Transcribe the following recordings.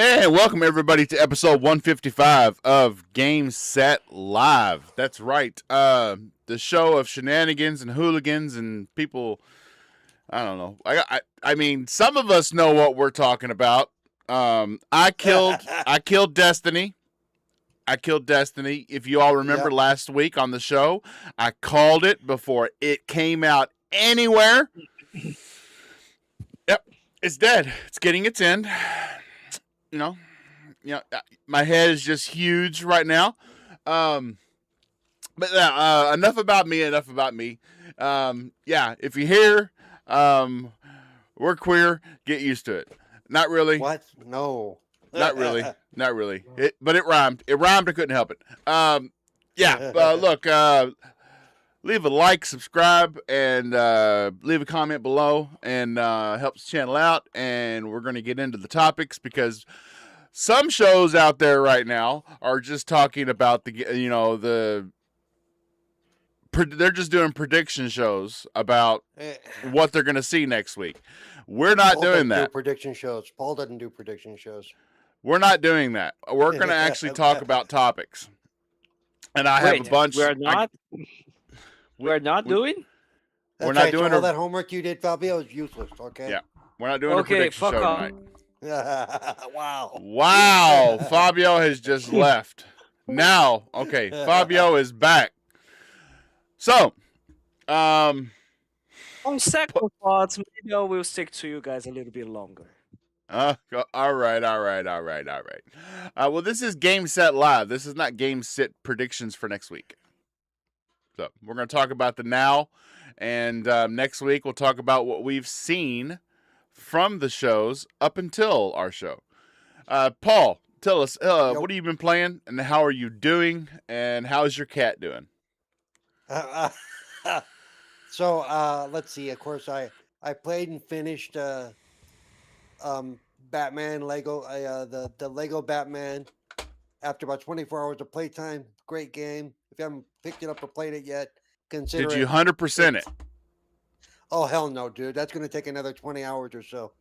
And welcome everybody to episode 155 of Game Set Live. That's right. The show of shenanigans and hooligans and people. I don't know. I mean, some of us know what we're talking about. I killed Destiny. I killed Destiny. If you all remember Yep. last week on the show, I called it before it came out anywhere. Yep, it's dead. It's getting its end. You know, my head is just huge right now. Um, but enough about me. Enough about me. Yeah, if you hear, we're queer. Get used to it. Not really. What? No. Not really. Not really. But it rhymed. It rhymed. I couldn't help it. Yeah. Look. Leave a like, subscribe, and leave a comment below, and helps the channel out. And we're going to get into the topics because some shows out there right now are just talking about they're just doing prediction shows about what they're going to see next week. We're not Paul doing doesn't that. Do prediction shows. Paul doesn't do prediction shows. We're not doing that. We're going to actually talk about topics. And I have a bunch. We're not. We're not doing. We're not doing all that homework you did, Fabio, is useless. Okay. Yeah, we're not doing a prediction show tonight. Wow. Wow, Fabio has just left. Now, okay, Fabio is back. So, On second thoughts, maybe I will stick to you guys a little bit longer. all right. Well, this is Game Set Live. This is not Game Set predictions for next week. So we're going to talk about the now, and next week we'll talk about what we've seen from the shows up until our show. Paul, tell us, what have you been playing, and how are you doing, and how's your cat doing? So let's see. Of course, I played and finished Batman Lego the Lego Batman after about 24 hours of playtime. Great game. If you haven't picked it up or played it yet, consider it. Did you 100% it? Oh hell no, dude! That's going to take another 20 hours or so.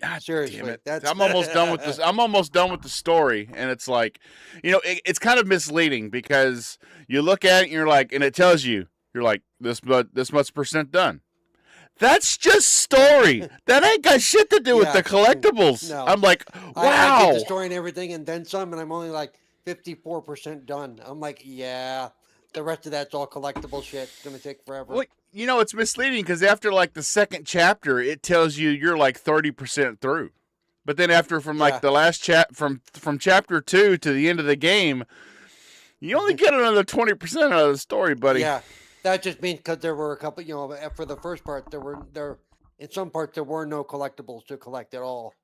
God seriously, damn it. I'm almost done with this. I'm almost done with the story, and it's like, it's kind of misleading because you look at it and you're like, and it tells you, you're like, this much percent done. That's just story. That ain't got shit to do with the collectibles. No. I'm like, wow. I get the story and everything, and then some, and I'm only like 54% done. I'm like, yeah. The rest of that's all collectible shit. It's going to take forever. Well, it's misleading because after like the second chapter, it tells you you're like 30% through. But then after from like the last from chapter 2 to the end of the game, you only get another 20% out of the story, buddy. Yeah, that just means because there were a couple, for the first part, in some parts there were no collectibles to collect at all.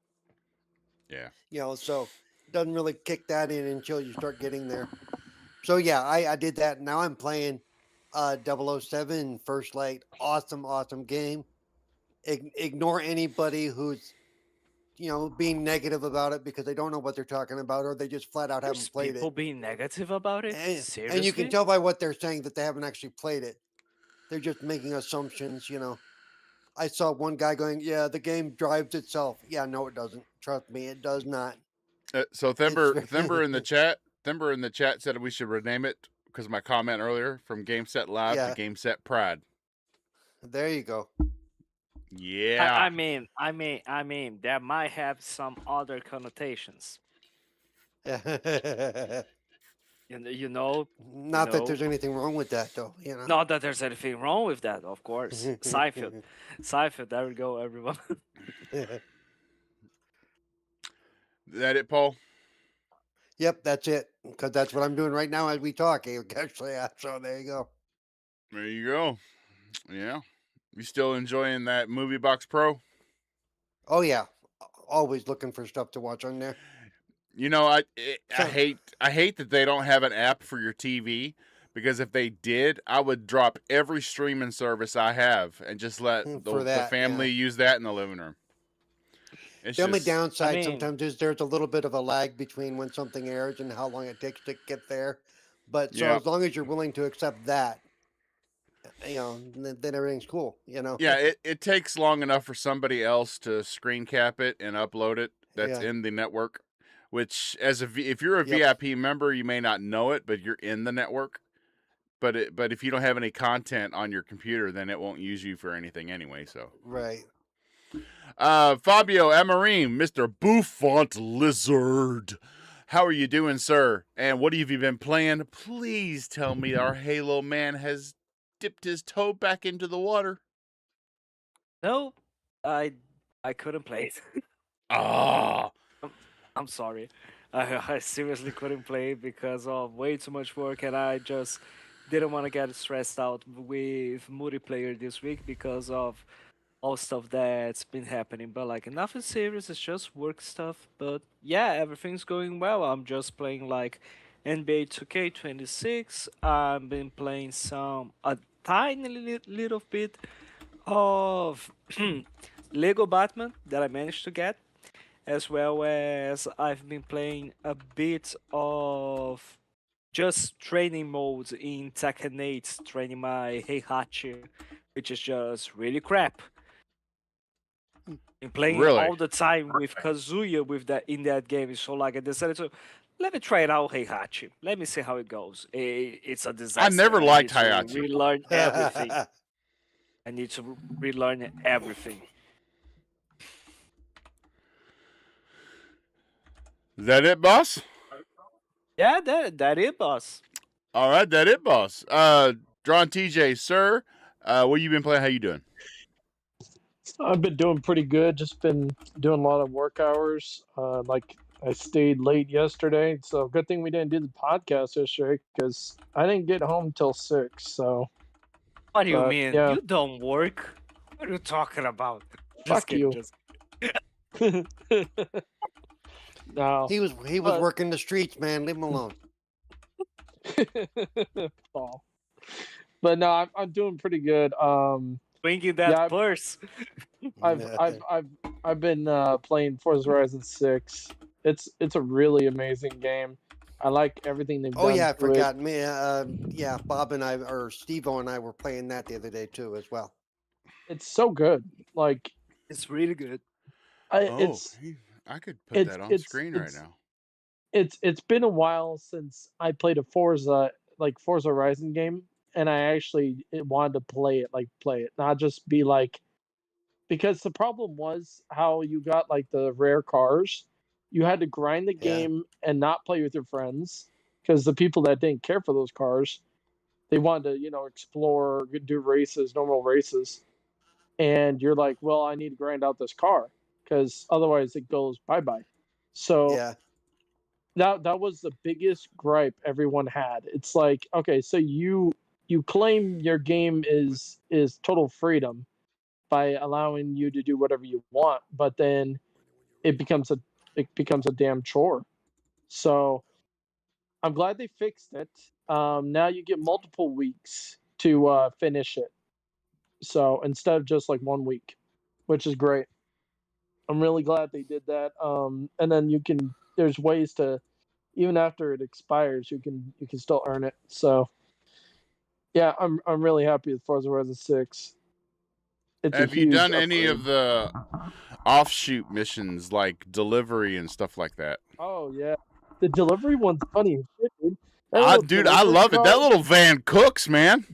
Yeah. So it doesn't really kick that in until you start getting there. So yeah, I did that. Now I'm playing 007 First Light. Awesome game. Ignore anybody who's being negative about it because they don't know what they're talking about, or they just flat out haven't played people it. being negative about it? Seriously? And you can tell by what they're saying that they haven't actually played it. They're just making assumptions. I saw one guy going, "Yeah, the game drives itself." Yeah, no, it doesn't. Trust me, it does not. So Thember in the chat. Thember in the chat said we should rename it because of my comment earlier from Game Set Live to Game Set Pride. There you go. Yeah. I mean, that might have some other connotations. Not that there's anything wrong with that, though. Not that there's anything wrong with that, of course. Seinfeld. There we go, everyone. Is that it, Paul? Yep, that's it. Because that's what I'm doing right now as we talk. Actually, so there you go. There you go. Yeah. You still enjoying that Movie Box Pro? Oh yeah, always looking for stuff to watch on there. I hate that they don't have an app for your TV, because if they did, I would drop every streaming service I have and just let the family use that in the living room. The only downside sometimes is there's a little bit of a lag between when something airs and how long it takes to get there. But as long as you're willing to accept that, then everything's cool. Yeah, it takes long enough for somebody else to screen cap it and upload it. That's in the network. which if you're a Yep. VIP member, you may not know it, but you're in the network. But if you don't have any content on your computer, then it won't use you for anything anyway. So Right. Fabio Amarim, Mr. Bouffant Lizard. How are you doing, sir? And what have you been playing? Please tell me our Halo man has dipped his toe back into the water. No, I couldn't play it. Ah, I'm sorry. I seriously couldn't play because of way too much work, and I just didn't want to get stressed out with multiplayer this week because of all stuff that's been happening. But like nothing serious, it's just work stuff. But yeah, everything's going well. I'm just playing like NBA 2K26. I've been playing a tiny little bit of Lego Batman that I managed to get, as well as I've been playing a bit of just training modes in Tekken 8, training my Heihachi, which is just really crap. And playing really? all the time with Kazuya with that in that game, so like I decided to let me try it out Heihachi. Let me see how it goes. It's a disaster. I never I liked need to Hayachi. relearn everything. I need to relearn everything. Is that it, boss? Yeah, that it, boss. All right, that it, boss. Drawn TJ, sir. What you been playing? How you doing? I've been doing pretty good. Just been doing a lot of work hours. Like I stayed late yesterday, so good thing we didn't do the podcast yesterday because I didn't get home till 6. So What do you But, mean? yeah. You don't work? What are you talking about? Fuck you. No. He was working the streets, man. Leave him alone. Paul. But no, I'm doing pretty good. Swinging that Yeah, purse. I've been playing Forza Horizon 6. It's a really amazing game. I like everything they've done. Oh yeah, I to it. forgot. Me, yeah, Bob and I, or Steve-O and I, were playing that the other day too, as well. It's so good. Like It's really good. I could put it's- that on it's- screen right it's- now. it's been a while since I played a Forza Horizon game, and I actually wanted to play it, not just be like, because the problem was how you got like the rare cars. You had to grind the Yeah. game and not play with your friends because the people that didn't care for those cars, they wanted to explore, do races, normal races, and you're like, well, I need to grind out this car because otherwise it goes bye bye. So Yeah. that was the biggest gripe everyone had. It's like, okay, so you claim your game is total freedom by allowing you to do whatever you want, but then it becomes a damn chore. So I'm glad they fixed it. Now you get multiple weeks to finish it. So instead of just like 1 week, which is great. I'm really glad they did that. And then there's ways to, even after it expires, you can still earn it. So yeah, I'm really happy with Forza Horizon 6. It's Have a you huge done any upgrade. of the offshoot missions like delivery and stuff like that? Oh yeah, the delivery one's funny as shit, dude. That little Dude, I delivery love it. That car- little van cooks, man.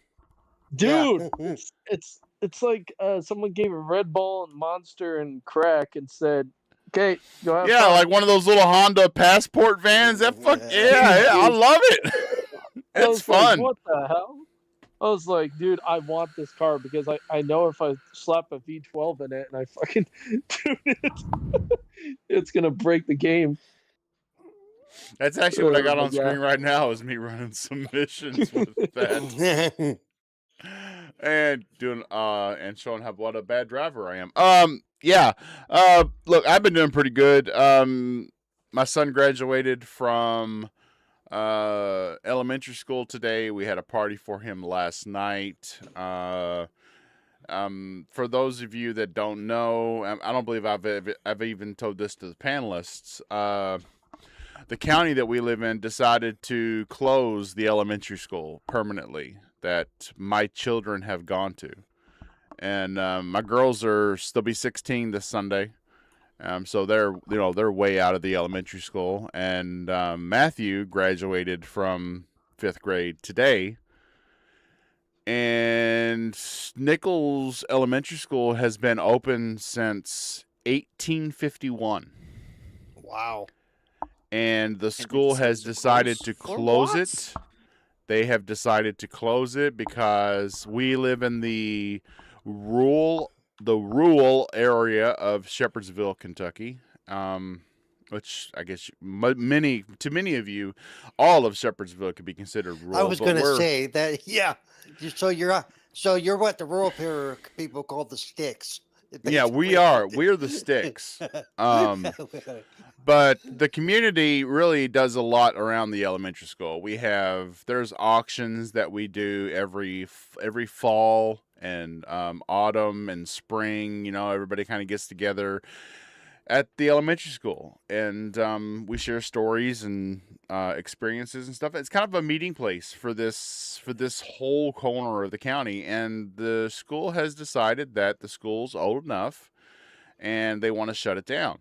dude. Yeah. It's like someone gave a Red Bull and Monster and crack and said, "Okay, go have Yeah, fun." like one of those little Honda Passport vans. That fuck yeah, I love it. I It's was like, fun. what the hell? I was like, dude, I want this car because I know if I slap a V12 in it and I fucking tune it, it's gonna break the game. That's actually what I got but on screen right now is me running some missions with that and doing and showing what a bad driver I am. Yeah. Look, I've been doing pretty good. My son graduated from elementary school today. We had a party for him last night. For those of you that don't know, I don't believe I've even told this to the panelists. The county that we live in decided to close the elementary school permanently that my children have gone to, and my girls are still be 16 this Sunday. So they're way out of the elementary school, and Matthew graduated from 5th grade today. And Nichols Elementary School has been open since 1851. Wow. And the And they school has decided to for close what? it. They have decided to close it because we live in the rural area of Shepherdsville, Kentucky. Which I guess many of you, all of Shepherdsville could be considered rural. I was but going to we're say that. Yeah. So you're what the rural people call the sticks. yeah, we Basically. are. We're the sticks. But the community really does a lot around the elementary school. There's auctions that we do every fall and autumn and spring. Everybody kind of gets together at the elementary school, and we share stories and experiences and stuff. It's kind of a meeting place for this whole corner of the county, and the school has decided that the school's old enough, and they want to shut it down.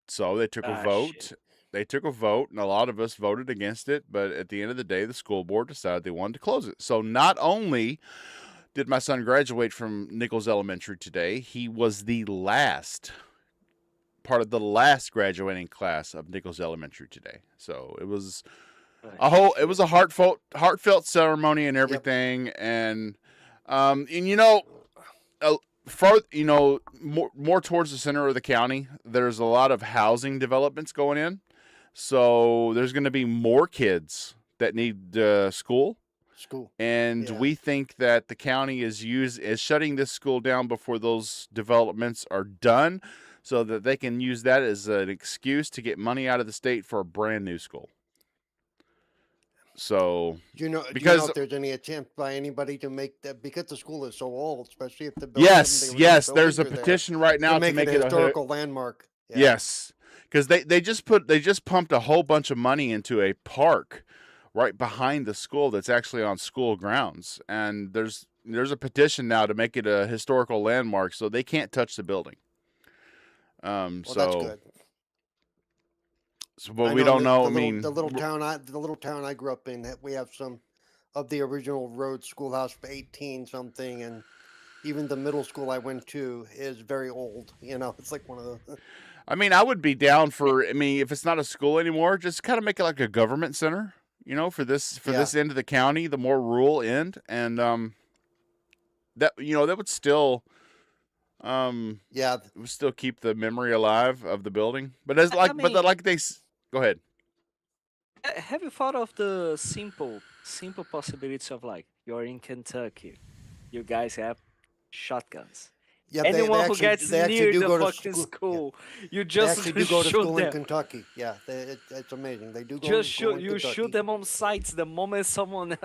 So they took a vote. Shit. They took a vote, and a lot of us voted against it. But at the end of the day, the school board decided they wanted to close it. So not only did my son graduate from Nichols Elementary today, he was part of the last graduating class of Nichols Elementary today. So it was a heartfelt ceremony and Yep. everything. And more towards the center of the county, there's a lot of housing developments going in. So there's going to be more kids that need school. And Yeah. we think that the county is shutting this school down before those developments are done, so that they can use that as an excuse to get money out of the state for a brand new school. So Do you know because if there's any attempt by anybody to make that, because the school is so old, especially if the building, some of the original yes, there's a buildings are there, petition right now to make it a historical landmark. Yeah. Yes, because they just pumped a whole bunch of money into a park right behind the school that's actually on school grounds, and there's a petition now to make it a historical landmark, so they can't touch the building. Well, that's good. So, but I we know don't know. the little town I grew up in, that we have some of the original road schoolhouse for 18 something, and even the middle school I went to is very old. It's like one of the. I would be down for. If it's not a school anymore, just kind of make it like a government center. For this end of the county, the more rural end, and that would still. Yeah. It would still keep the memory alive of the building, but go ahead. Have you thought of the simple possibility of, like, you're in Kentucky, you guys have shotguns. Yeah, Anyone who gets they actually near do the go to fucking school, you They just actually do go to shoot school in them. Kentucky. Yeah, it's amazing. They do go Just to school shoot in you Kentucky. shoot them on sights the moment someone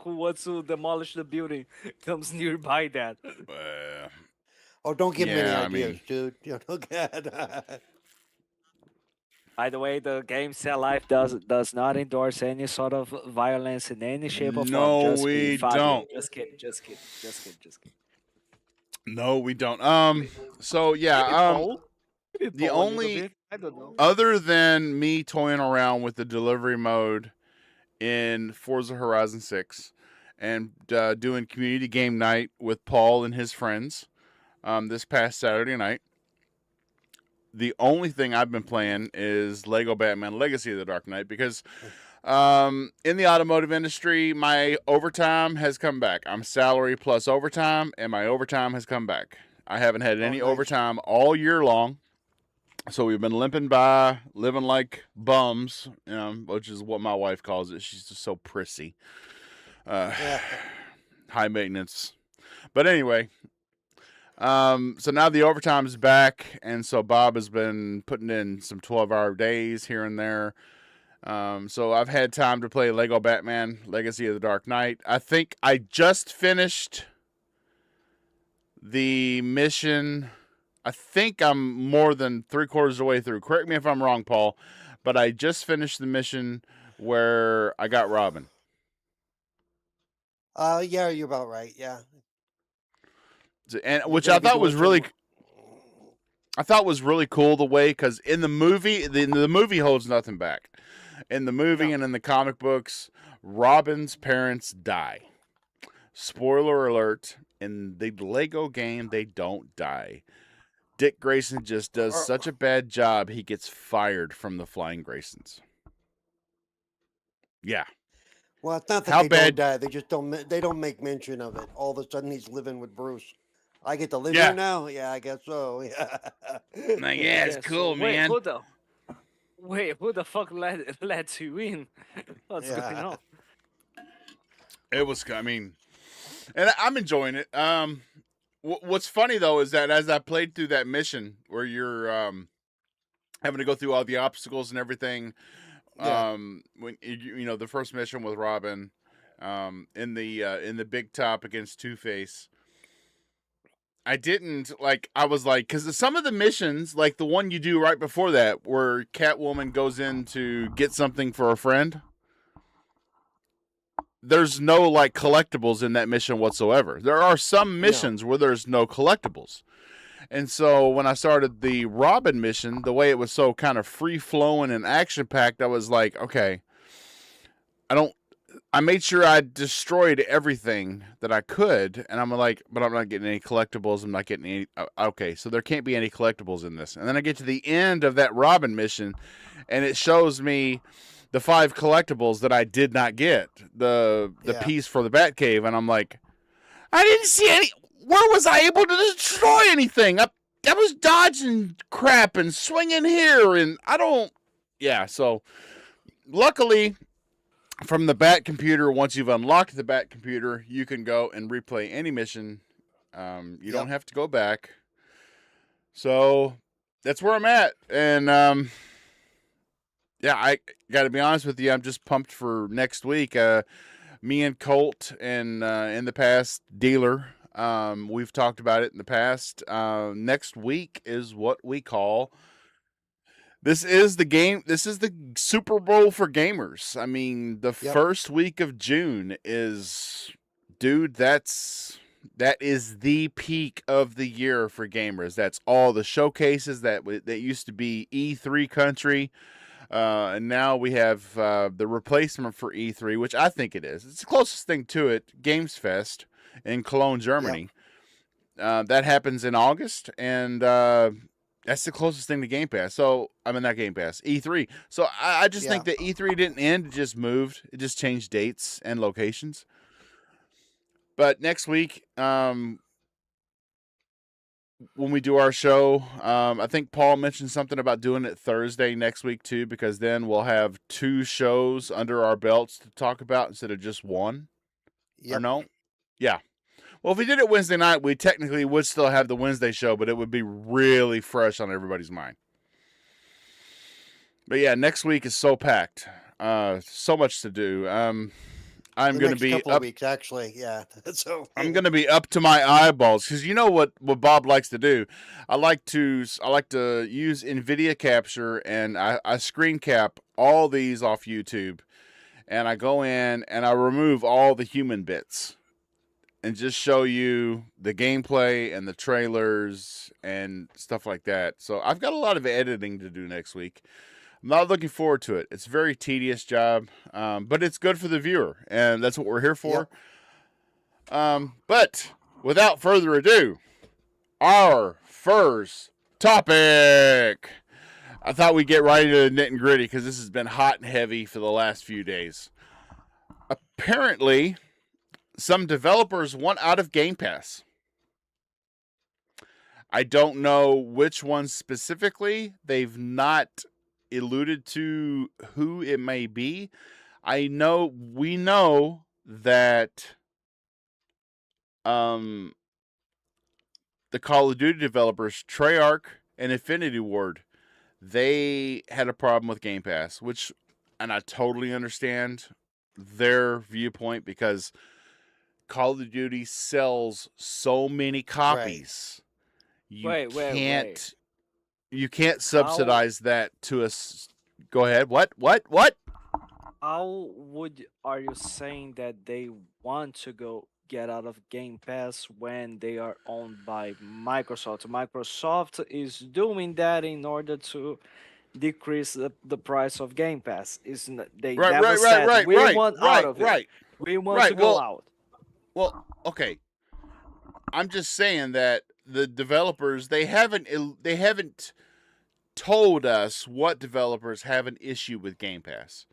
who wants to demolish the building comes nearby that. Oh, don't give me any Yeah, ideas, dude. God. By the way, the game Set Life does not endorse any sort of violence in any shape or form. No, Just we kidding, Fabio. don't. Just kidding. No, we don't. So Maybe yeah. Paul. Maybe The Paul a little only bit. I don't know. other than me toying around with the delivery mode in Forza Horizon 6 and doing community game night with Paul and his friends this past Saturday night, the only thing I've been playing is Lego Batman Legacy of the Dark Knight, because in the automotive industry, my overtime has come back. I'm salary plus overtime, and my overtime has come back. I haven't had any nice. overtime all year long. So we've been limping by, living like bums, which is what my wife calls it. She's just so prissy. Yeah. High maintenance. But anyway, so now the overtime's back, and so Bob has been putting in some 12-hour days here and there. So I've had time to play Lego Batman Legacy of the Dark Knight. I think I just finished the mission. I think I'm more than 3/4 of the way through. Correct me if I'm wrong, Paul, but I just finished the mission where I got Robin. Yeah, you're about right. Yeah. And You're which gonna I be thought was doing really some- I thought was really cool the way, because in the movie, the movie holds nothing back. In the movie No. and in the comic books, Robin's parents die. Spoiler alert, in the Lego game, they don't die. Dick Grayson just does Or- such a bad job, he gets fired from the Flying Graysons. Yeah. Well, it's not that How they bad- don't die. They just don't. They don't make mention of it. All of a sudden, he's living with Bruce. I get to live Yeah. here now. Yeah, I guess so. Yeah. Like, yeah, it's Yeah, cool, so, man. Who the fuck let you in? What's going Yeah. on? It was, I mean, and I'm enjoying it. What's funny though is that as I played through that mission where you're having to go through all the obstacles and everything, Yeah. when you know the first mission with Robin, in the big top against Two-Face, I didn't like. I was like, because some of the missions, like the one you do right before that, where Catwoman goes in to get something for a friend. There's no like collectibles in that mission whatsoever. There are some missions where there's no collectibles. And so when I started the Robin mission, the way it was so kind of free flowing and action packed, I was like, okay, I made sure I destroyed everything that I could, and I'm like, but I'm not getting any collectibles. I'm not getting any. Okay, so there can't be any collectibles in this. And then I get to the end of that Robin mission, and it shows me the 5 collectibles that I did not get. The Yeah. piece for the Batcave, and I'm like, I didn't see any. Where was I able to destroy anything? I was dodging crap and swinging here, and I don't. Yeah, so luckily, from the Bat computer, once you've unlocked the Bat computer, you can go and replay any mission. You don't have to go back. So that's where I'm at, and yeah, I got to be honest with you. I'm just pumped for next week. Me and Colt and in the past Dealer, we've talked about it in the past. Next week is what we call. This is the game. This is the Super Bowl for gamers. I mean, the first week of June is, dude. That is the peak of the year for gamers. That's all the showcases that used to be E3 country. And now we have the replacement for E3, which I think it is. It's the closest thing to it, Games Fest in Cologne, Germany. That happens in August, and that's the closest thing to Game Pass. So, I mean, not Game Pass, E3. So, I just think that E3 didn't end, it just moved. It just changed dates and locations. But next week, when we do our show, I think Paul mentioned something about doing it Thursday next week too, because then we'll have 2 shows under our belts to talk about instead of just one. Or no? Yeah. Well, if we did it Wednesday night, we technically would still have the Wednesday show, but it would be really fresh on everybody's mind. But yeah, next week is so packed. So much to do. I'm going to be couple up. Of weeks, actually. Yeah. So I'm going to be up to my eyeballs because you know what Bob likes to do. I like to use NVIDIA Capture, and I screen cap all these off YouTube, and I go in and I remove all the human bits and just show you the gameplay and the trailers and stuff like that. So I've got a lot of editing to do next week. I'm not looking forward to it. It's a very tedious job, but it's good for the viewer, and that's what we're here for. But without further ado, our first topic. I thought we'd get right into the nit and gritty because this has been hot and heavy for the last few days. Apparently, some developers want out of Game Pass. I don't know which ones specifically. They've not alluded to who it may be. We know that the Call of Duty developers, Treyarch and Infinity Ward, they had a problem with Game Pass, and I totally understand their viewpoint because Call of Duty sells so many copies. Right. Wait. You can't subsidize that to us. Go ahead. What? How are you saying that they want to go get out of Game Pass when they are owned by Microsoft. Microsoft is doing that in order to decrease the price of Game Pass. They Right, never right, right, said right, we right, want out right, of it. right, We want to right. go out. Well, okay. I'm just saying that the developers they haven't told us what developers have an issue with Game Pass,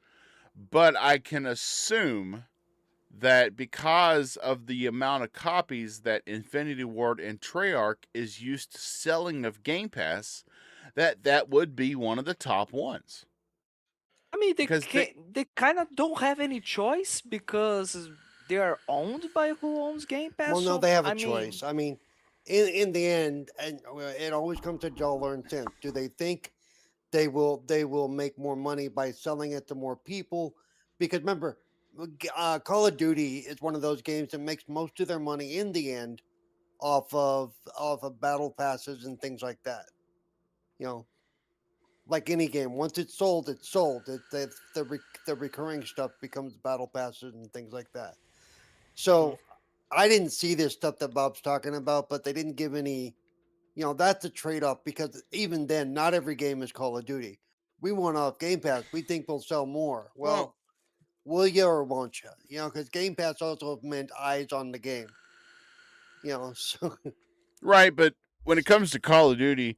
but I can assume that because of the amount of copies that Infinity Ward and Treyarch is used to selling of Game Pass, that would be one of the top ones. I mean, Because they they kind of don't have any choice because they are owned by who owns Game Pass. Well, no, So they have a I mean, choice. I mean, in the end, and it always comes to dollar and cents. Do they think they will make more money by selling it to more people? Because remember, Call of Duty is one of those games that makes most of their money in the end off of battle passes and things like that. You know, like any game, once it's sold, it's sold. The recurring stuff becomes battle passes and things like that. mhm. So I didn't see this stuff that Bob's talking about, but they didn't give any. That's a trade off because even then, not every game is Call of Duty. We want off Game Pass. We think we'll sell more. well, Well, will you or won't you? Because Game Pass also meant eyes on the game. So right, but when it comes to Call of Duty,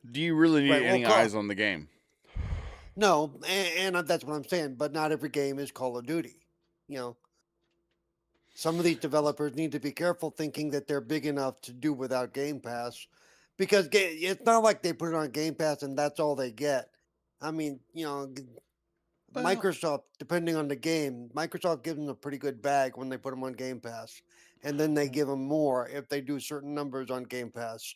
do you really need right. Well, any eyes on the game? no, and that's what I'm saying. But not every game is Call of Duty. You know, some of these developers need to be careful thinking that they're big enough to do without Game Pass, because it's not like they put it on Game Pass and that's all they get. I mean, Well, Microsoft, depending on the game, Microsoft gives them a pretty good bag when they put them on Game Pass, and then they give them more if they do certain numbers on Game Pass.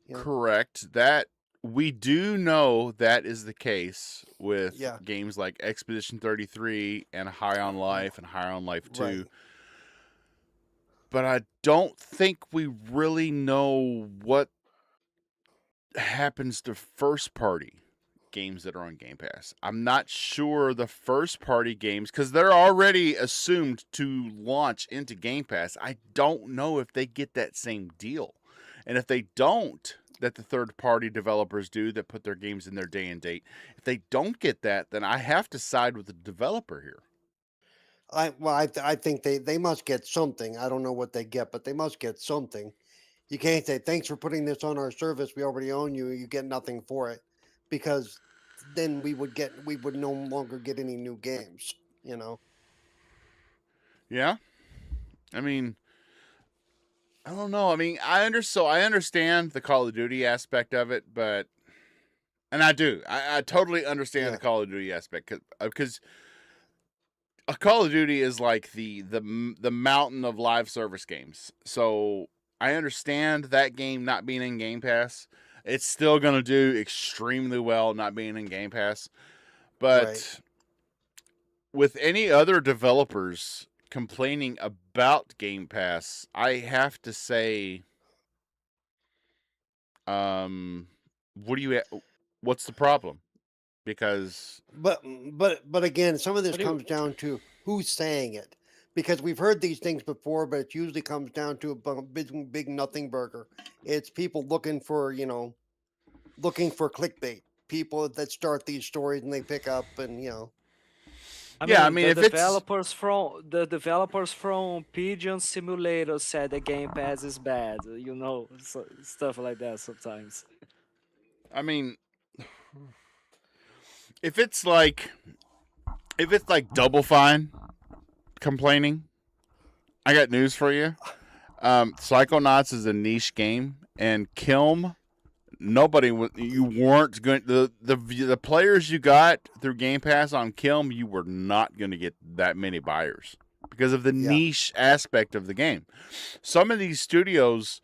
You know, correct. That we do know that is the case with yeah, games like Expedition 33 and High on Life and High on Life right. 2. But I don't think we really know what happens to first party games that are on Game Pass. I'm not sure the first party games, because they're already assumed to launch into Game Pass. I don't know if they get that same deal. And if they don't, that the third party developers do that put their games in their day and date. If they don't get that, then I have to side with the developer here. I think they must get something. I don't know what they get, but they must get something. You can't say thanks for putting this on our service. We already own you. You get nothing for it, because then we would no longer get any new games. You know. Yeah? I mean, I don't know. I mean, I understand the Call of Duty aspect of it, but and I do. I totally understand the Yeah. Call of Duty aspect because a Call of Duty is like the mountain of live service games. So I understand that game not being in Game Pass. It's still going to do extremely well not being in Game Pass. Right. But with any other developers complaining about Game Pass, I have to say, um, what do you? What's the problem? Because But again, some of this What do you? comes down to who's saying it, because we've heard these things before, but it usually comes down to a big nothing burger. It's people looking for clickbait. People that start these stories and they pick up and. I yeah, I mean, mean, if it's, the developers from Pigeon Simulator said the Game Pass is bad. Stuff like that sometimes. I mean, if it's like, if it's like Double Fine complaining, I got news for you. Psychonauts is a niche game, and Kilm, you weren't going the players you got through Game Pass on Kilm, you were not going to get that many buyers because of the Yeah. niche aspect of the game. Some of these studios,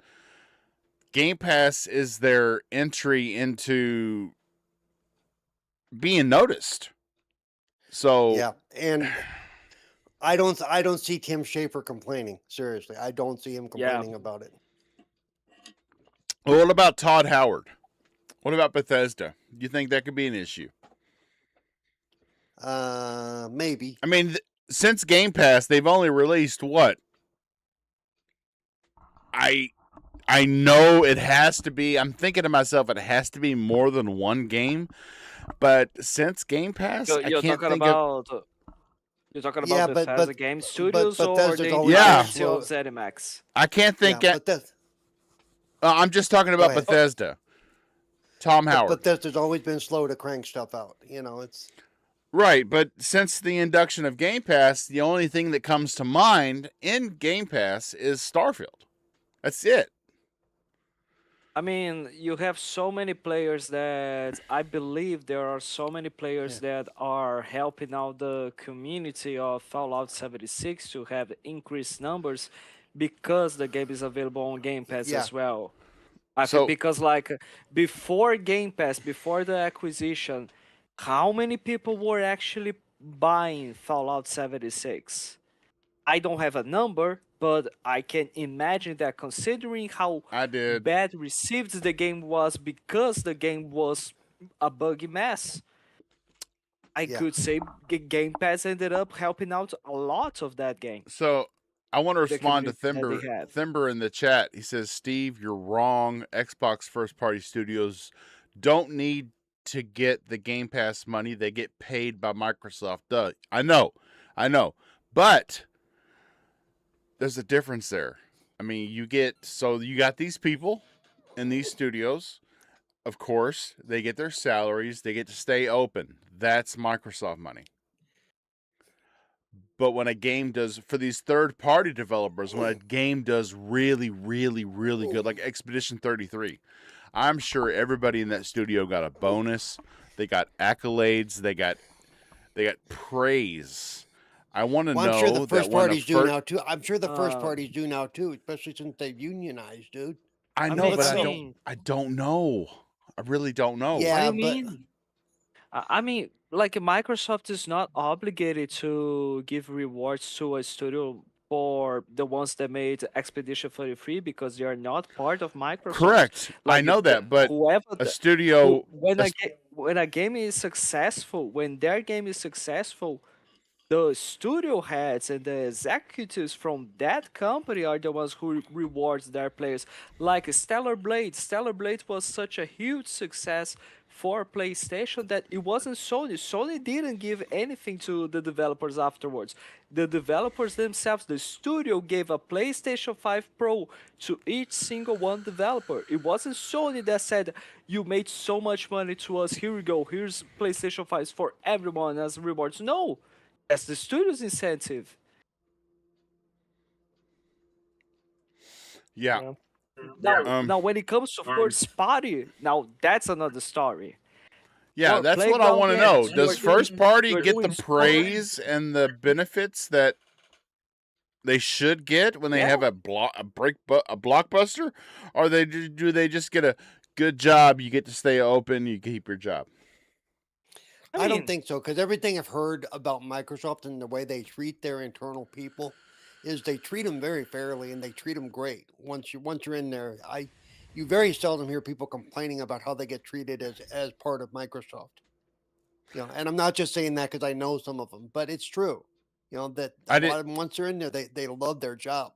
Game Pass is their entry into being noticed. So, Yeah, and I don't see Tim Schafer complaining. Seriously, I don't see him Yeah, complaining about it. well, what about Todd Howard? What about Bethesda? Do you think that could be an issue? Maybe. I mean, since Game Pass, they've only released what? I know it has to be. I'm thinking to myself, it has to be more than one game. But since Game Pass, I You're can't talking think of. about you're talking Yeah, about Bethesda Game Studios or Bethesda's the always been Yeah. entirety of slow. ZeniMax? I can't Yeah, think. I'm just talking Go about ahead. Bethesda. Tom Howard. Bethesda's always been slow to crank stuff out. It's Right, but since the induction of Game Pass, the only thing that comes to mind in Game Pass is Starfield. That's it. I mean, you have so many players that I believe there are so many players that are helping out the community of Fallout 76 to have increased numbers because the game is available on Game Pass yeah. as well. I feel So because like before Game Pass, before the acquisition, how many people were actually buying Fallout 76? I don't have a number, but I can imagine that considering how I did. bad received the game was because the game was a buggy mess, I Yeah. could say Game Pass ended up helping out a lot of that game, So I want to the respond to community that they had. Thimber in the chat. He says, "Steve, you're wrong. Xbox first party studios don't need to get the Game Pass money. They get paid by Microsoft." Duh. I know, but there's a difference there. I mean, you got these people in these studios. Of course, they get their salaries. They get to stay open. That's Microsoft money. But when a game does, for these third party developers, when a game does really, really, really good, like Expedition 33, I'm sure everybody in that studio got a bonus. They got accolades. They got praise. I want to Well, I'm know sure the that first when a parties do now too. I'm sure the first Uh, parties do now too, especially since they've unionized, dude. I I know, mean, but I I don't know. I really don't know. what do Yeah, you but mean? I mean, like Microsoft is not obligated to give rewards to a studio for the ones that made Expedition 33 because they are not part of Microsoft. Correct. I Like know that, but whoever a studio, when a game is successful, when their game is successful, the studio heads and the executives from that company are the ones who rewards their players. Like Stellar Blade. Stellar Blade was such a huge success for PlayStation that it wasn't Sony. Sony didn't give anything to the developers afterwards. The developers themselves, the studio gave a PlayStation 5 Pro to each single one developer. It wasn't Sony that said, "You made so much money to us, here we go, here's PlayStation 5s for everyone as rewards." No, that's the studio's incentive. yeah. Yeah. Now when it comes to first party, now that's another story. Yeah, For that's what I playground want to know. games, Does first party you're get the doing story. praise and the benefits that they should get when they Yeah, have a blockbuster, or do they just get a good job? You get to stay open. You keep your job. I don't mean, think so because everything I've heard about Microsoft and the way they treat their internal people is they treat them very fairly and they treat them great. Once you're in there, you very seldom hear people complaining about how they get treated as part of Microsoft. And I'm not just saying that because I know some of them, but it's true. That I a did. lot of them once they're in there, they love their job.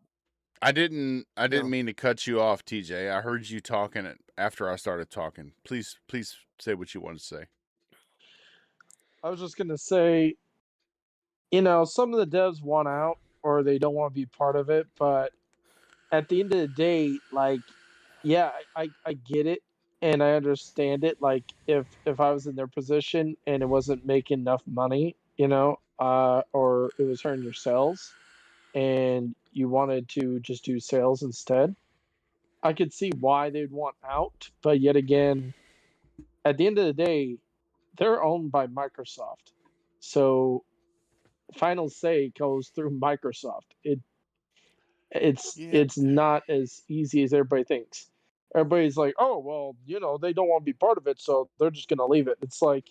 I didn't. I You didn't know, mean to cut you off, TJ. I heard you talking after I started talking. Please say what you want to say. I was just gonna say, some of the devs want out or they don't want to be part of it, but at the end of the day, like, yeah, I get it and I understand it. Like, if I was in their position and it wasn't making enough money, or it was hurting your sales, and you wanted to just do sales instead, I could see why they'd want out. But yet again, at the end of the day, they're owned by Microsoft, so final say goes through Microsoft. It's Yeah. it's not as easy as everybody thinks. Everybody's like, oh well, they don't want to be part of it, so they're just gonna leave it. It's like,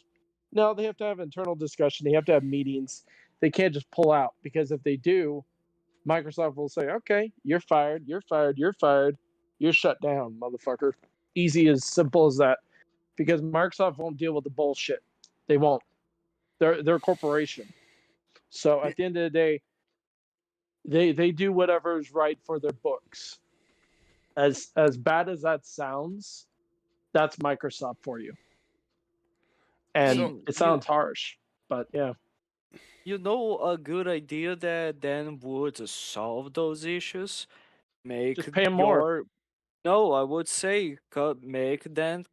no, they have to have internal discussion. They have to have meetings. They can't just pull out because if they do, Microsoft will say, okay, you're fired, you're fired, you're fired, you're shut down, motherfucker. Easy as simple as that. Because Microsoft won't deal with the bullshit. They won't. They're a corporation. So Yeah. at the end of the day, they do whatever is right for their books. As bad as that sounds, that's Microsoft for you. And So it sounds harsh, but yeah. You know, a good idea that then would solve those issues, make Just pay them more. your no, I would say make then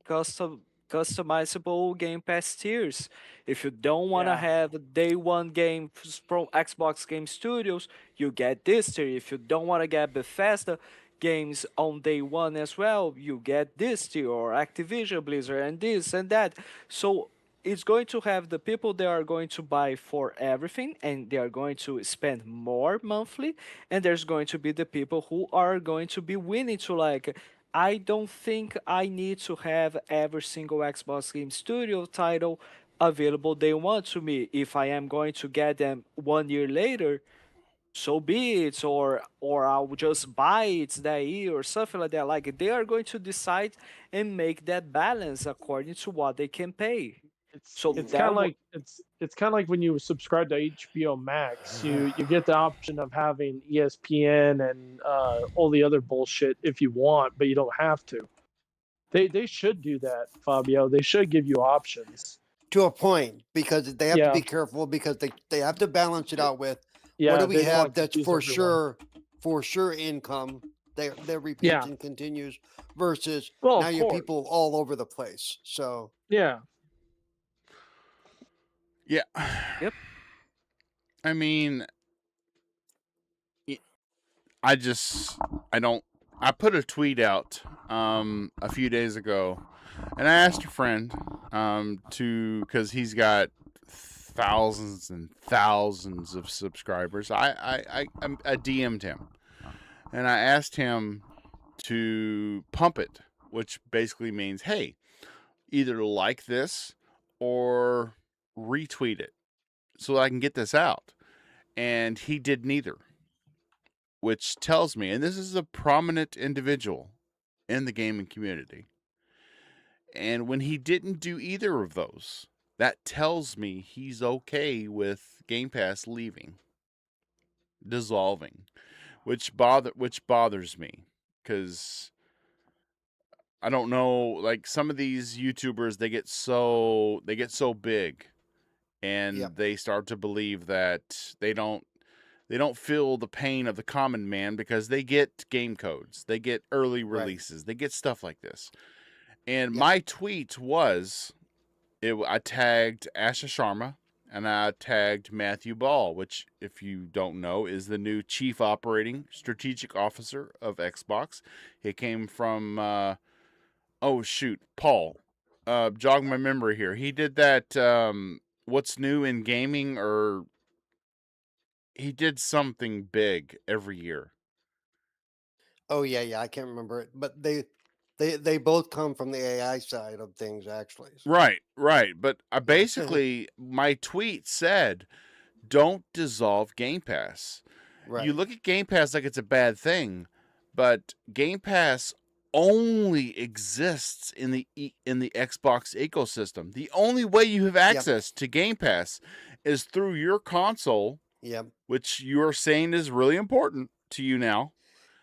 customizable Game Pass tiers. If you don't want to Yeah. have a day one game from Xbox Game Studios, you get this tier. If you don't want to get Bethesda games on day one as well, you get this tier or Activision Blizzard and this and that. So it's going to have the people that are going to buy for everything and they are going to spend more monthly, and there's going to be the people who are going to be willing to like, I don't think I need to have every single Xbox Game Studio title available day one to me. If I am going to get them 1 year later, so be it, or I'll just buy it that year or something like that. Like they are going to decide and make that balance according to what they can pay. It's So it's kind that of like it's kind of like when you subscribe to HBO Max, you get the option of having ESPN and all the other bullshit if you want, but you don't have to. They should do that, Fabio. They should give you options. To a point, because they have to Yeah. be careful, because they have to balance it out with Yeah, what do we they don't have wanna that's confuse for everyone. sure income, their repeats Yeah. and continues, versus Well, now of you have course. people all over the place. So Yeah. yeah. Yep. I mean, I don't. I put a tweet out a few days ago, and I asked a friend because he's got thousands and thousands of subscribers. I DM'd him, and I asked him to pump it, which basically means, hey, either like this or retweet it so I can get this out. And he did neither, which tells me, and this is a prominent individual in the gaming community, and when he didn't do either of those, that tells me he's okay with Game Pass leaving, dissolving, which bothers me, because I don't know, like some of these YouTubers, they get so big, and Yep. they start to believe that they don't feel the pain of the common man because they get game codes, they get early Right. releases, they get stuff like this. And Yep. my tweet was, I tagged Asha Sharma and I tagged Matthew Ball, which, if you don't know, is the new Chief Operating Strategic Officer of Xbox. He came from, Paul. Jog my memory here. He did that, What's New in Gaming, or he did something big every year. Oh yeah, I can't remember it, but they both come from the AI side of things, actually. Right. But I Yeah. basically, my tweet said, don't dissolve Game Pass. Right. You look at Game Pass like it's a bad thing, but Game Pass only exists in the Xbox ecosystem. The only way you have access to Game Pass is through your console, Yep. which you are saying is really important to you now,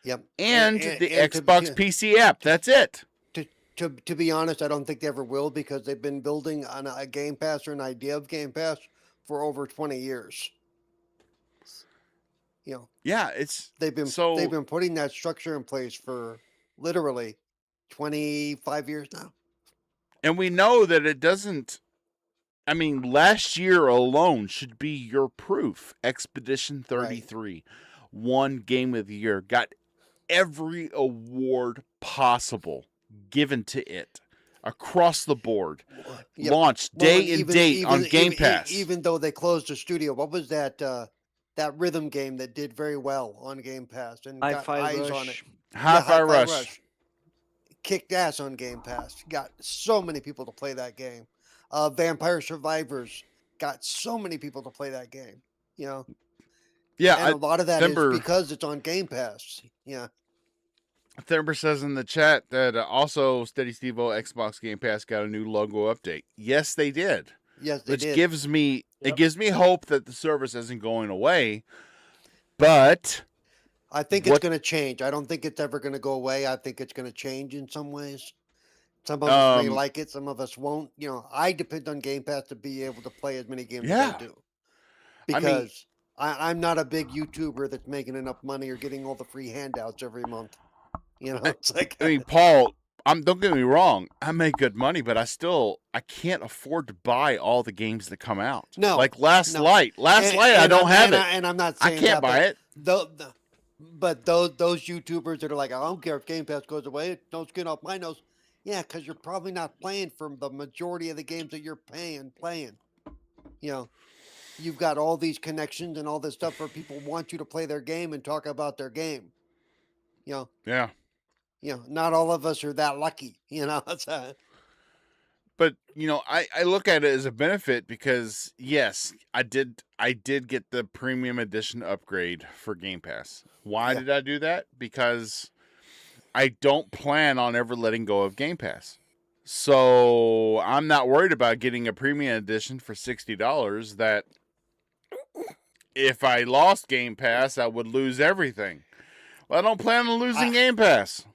Yep. and the and Xbox PC app. That's it. to be honest, I don't think they ever will, because they've been building on a Game Pass, or an idea of Game Pass, for over 20 years. You know, Yeah, it's they've so been putting that structure in place for literally 25 years now. and we know that it doesn't. I mean, last year alone should be your proof. Expedition 33 won Game of the Year, got every award possible given to it across the board. Yep. Launched day and date on Game Pass. Even though they closed the studio, what was that that rhythm game that did very well on Game Pass and got Hi-Fi eyes on it? Rush. Hi-Fi Rush. Kicked ass on Game Pass. Got so many people to play that game. Vampire Survivors got so many people to play that game. You know, Yeah, and a lot of that is Thember- because it's on Game Pass. Yeah, Thember says in the chat that also Steady Steve-O Xbox Game Pass got a new logo update. Yes, they did. yes, they Which did. gives me Yep. it gives me hope that the service isn't going away. But I think it's What going to change. I don't think it's ever going to go away. I think it's going to change in some ways. Some of us may like it, some of us won't. You know, I depend on Game Pass to be able to play as many games as I yeah. do I mean, because I'm not a big YouTuber that's making enough money or getting all the free handouts every month. You know, it's like I mean, Paul, don't get me wrong. I make good money, but I can't afford to buy all the games that come out. no, Like Last no. Light. Last Light, I don't have it. And I'm not I saying can't that, buy it. but those YouTubers that are like, I don't care if Game Pass goes away, no skin off my nose. Yeah, because you're probably not playing from the majority of the games that you're playing. You know, you've got all these connections and all this stuff where people want you to play their game and talk about their game. You Yeah. know, not all of us are that lucky. You know, But I look at it as a benefit because yes, I did get the premium edition upgrade for Game Pass. Why Yeah. did I do that? Because I don't plan on ever letting go of Game Pass. So I'm not worried about getting a premium edition for $60 that if I lost Game Pass, I would lose everything. Well, I don't plan on losing Game Pass.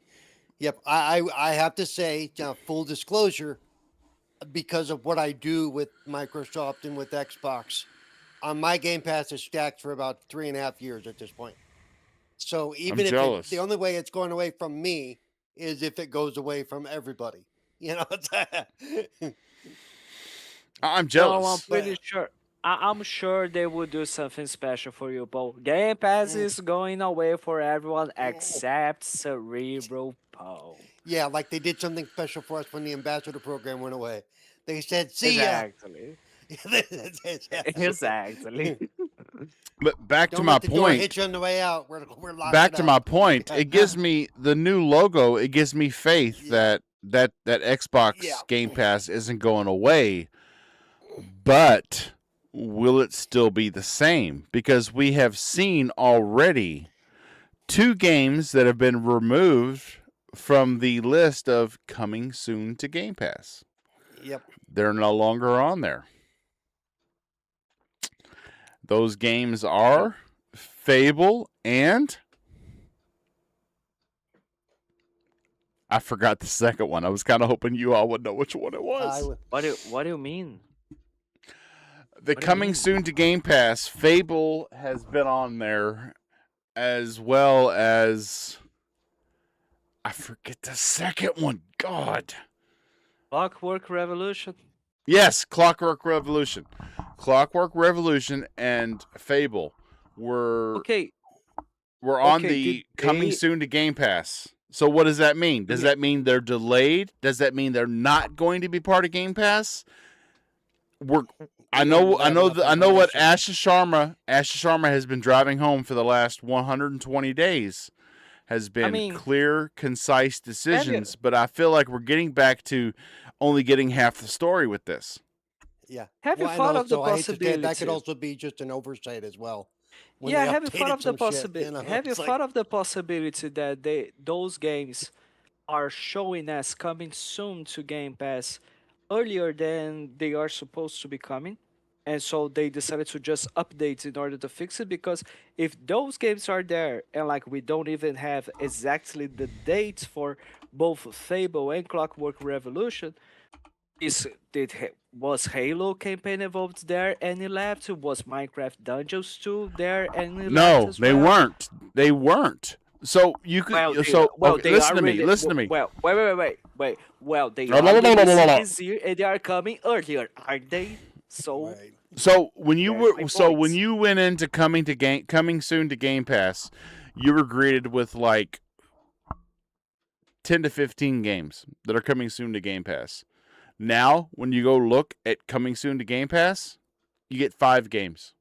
Yep, I have to say, full disclosure, because of what I do with Microsoft and with Xbox, my Game Pass is stacked for about 3.5 years at this point. So even if jealous. the only way it's going away from me is if it goes away from everybody. You know, I'm No, jealous. I'm pretty sure. I'm sure they will do something special for you, Paul. Game Pass is going away for everyone except Cerebral Paul. yeah, like they did something special for us when the ambassador program went away. They said, "See ya." Exactly. Exactly. But back to Don't my let the door point. hit you on the way out. We're locking Back it to up. my point. It gives me the new logo. It gives me faith that Xbox Yeah. Game Pass isn't going away. But will it still be the same? Because we have seen already 2 games that have been removed from the list of coming soon to Game Pass. Yep. They're no longer on there. Those games are Fable and I forgot the second one. I was kind of hoping you all would know which one it was. What do you mean? The do you coming mean? soon to Game Pass, Fable has been on there, as well as I forget the second one. God. Clockwork Revolution. Yes, Clockwork Revolution. Clockwork Revolution and Fable were Okay. on Okay, the did coming they- soon to Game Pass. So what does that mean? Does that mean they're delayed? Does that mean they're not going to be part of Game Pass? I know what Asha Sharma has been driving home for the last 120 days has been mean, clear, concise decisions, but I feel like we're getting back to only getting half the story with this. Yeah. Have you and thought of the also, I hate to say it, that could possibility? also be just an oversight as well. when Yeah, they have you thought updated of the some shit, possibility? you know, Have you it's like- thought of the possibility that those games are showing as coming soon to Game Pass earlier than they are supposed to be coming? And so they decided to just update in order to fix it, because if those games are there and like we don't even have exactly the dates for both Fable and Clockwork Revolution, was Halo campaign involved there and it left? Was Minecraft Dungeons 2 there and it left No, as they well? weren't. They weren't. So you could. Okay, listen to me. Listen to me. Well, wait. Well, they Blah, are blah, blah, blah, blah, blah, blah. this year and they are coming earlier, aren't they? So Right. So when you There's my when points. you went into coming soon to Game Pass, you were greeted with like 10 to 15 games that are coming soon to Game Pass. Now, when you go look at coming soon to Game Pass, you get 5 games.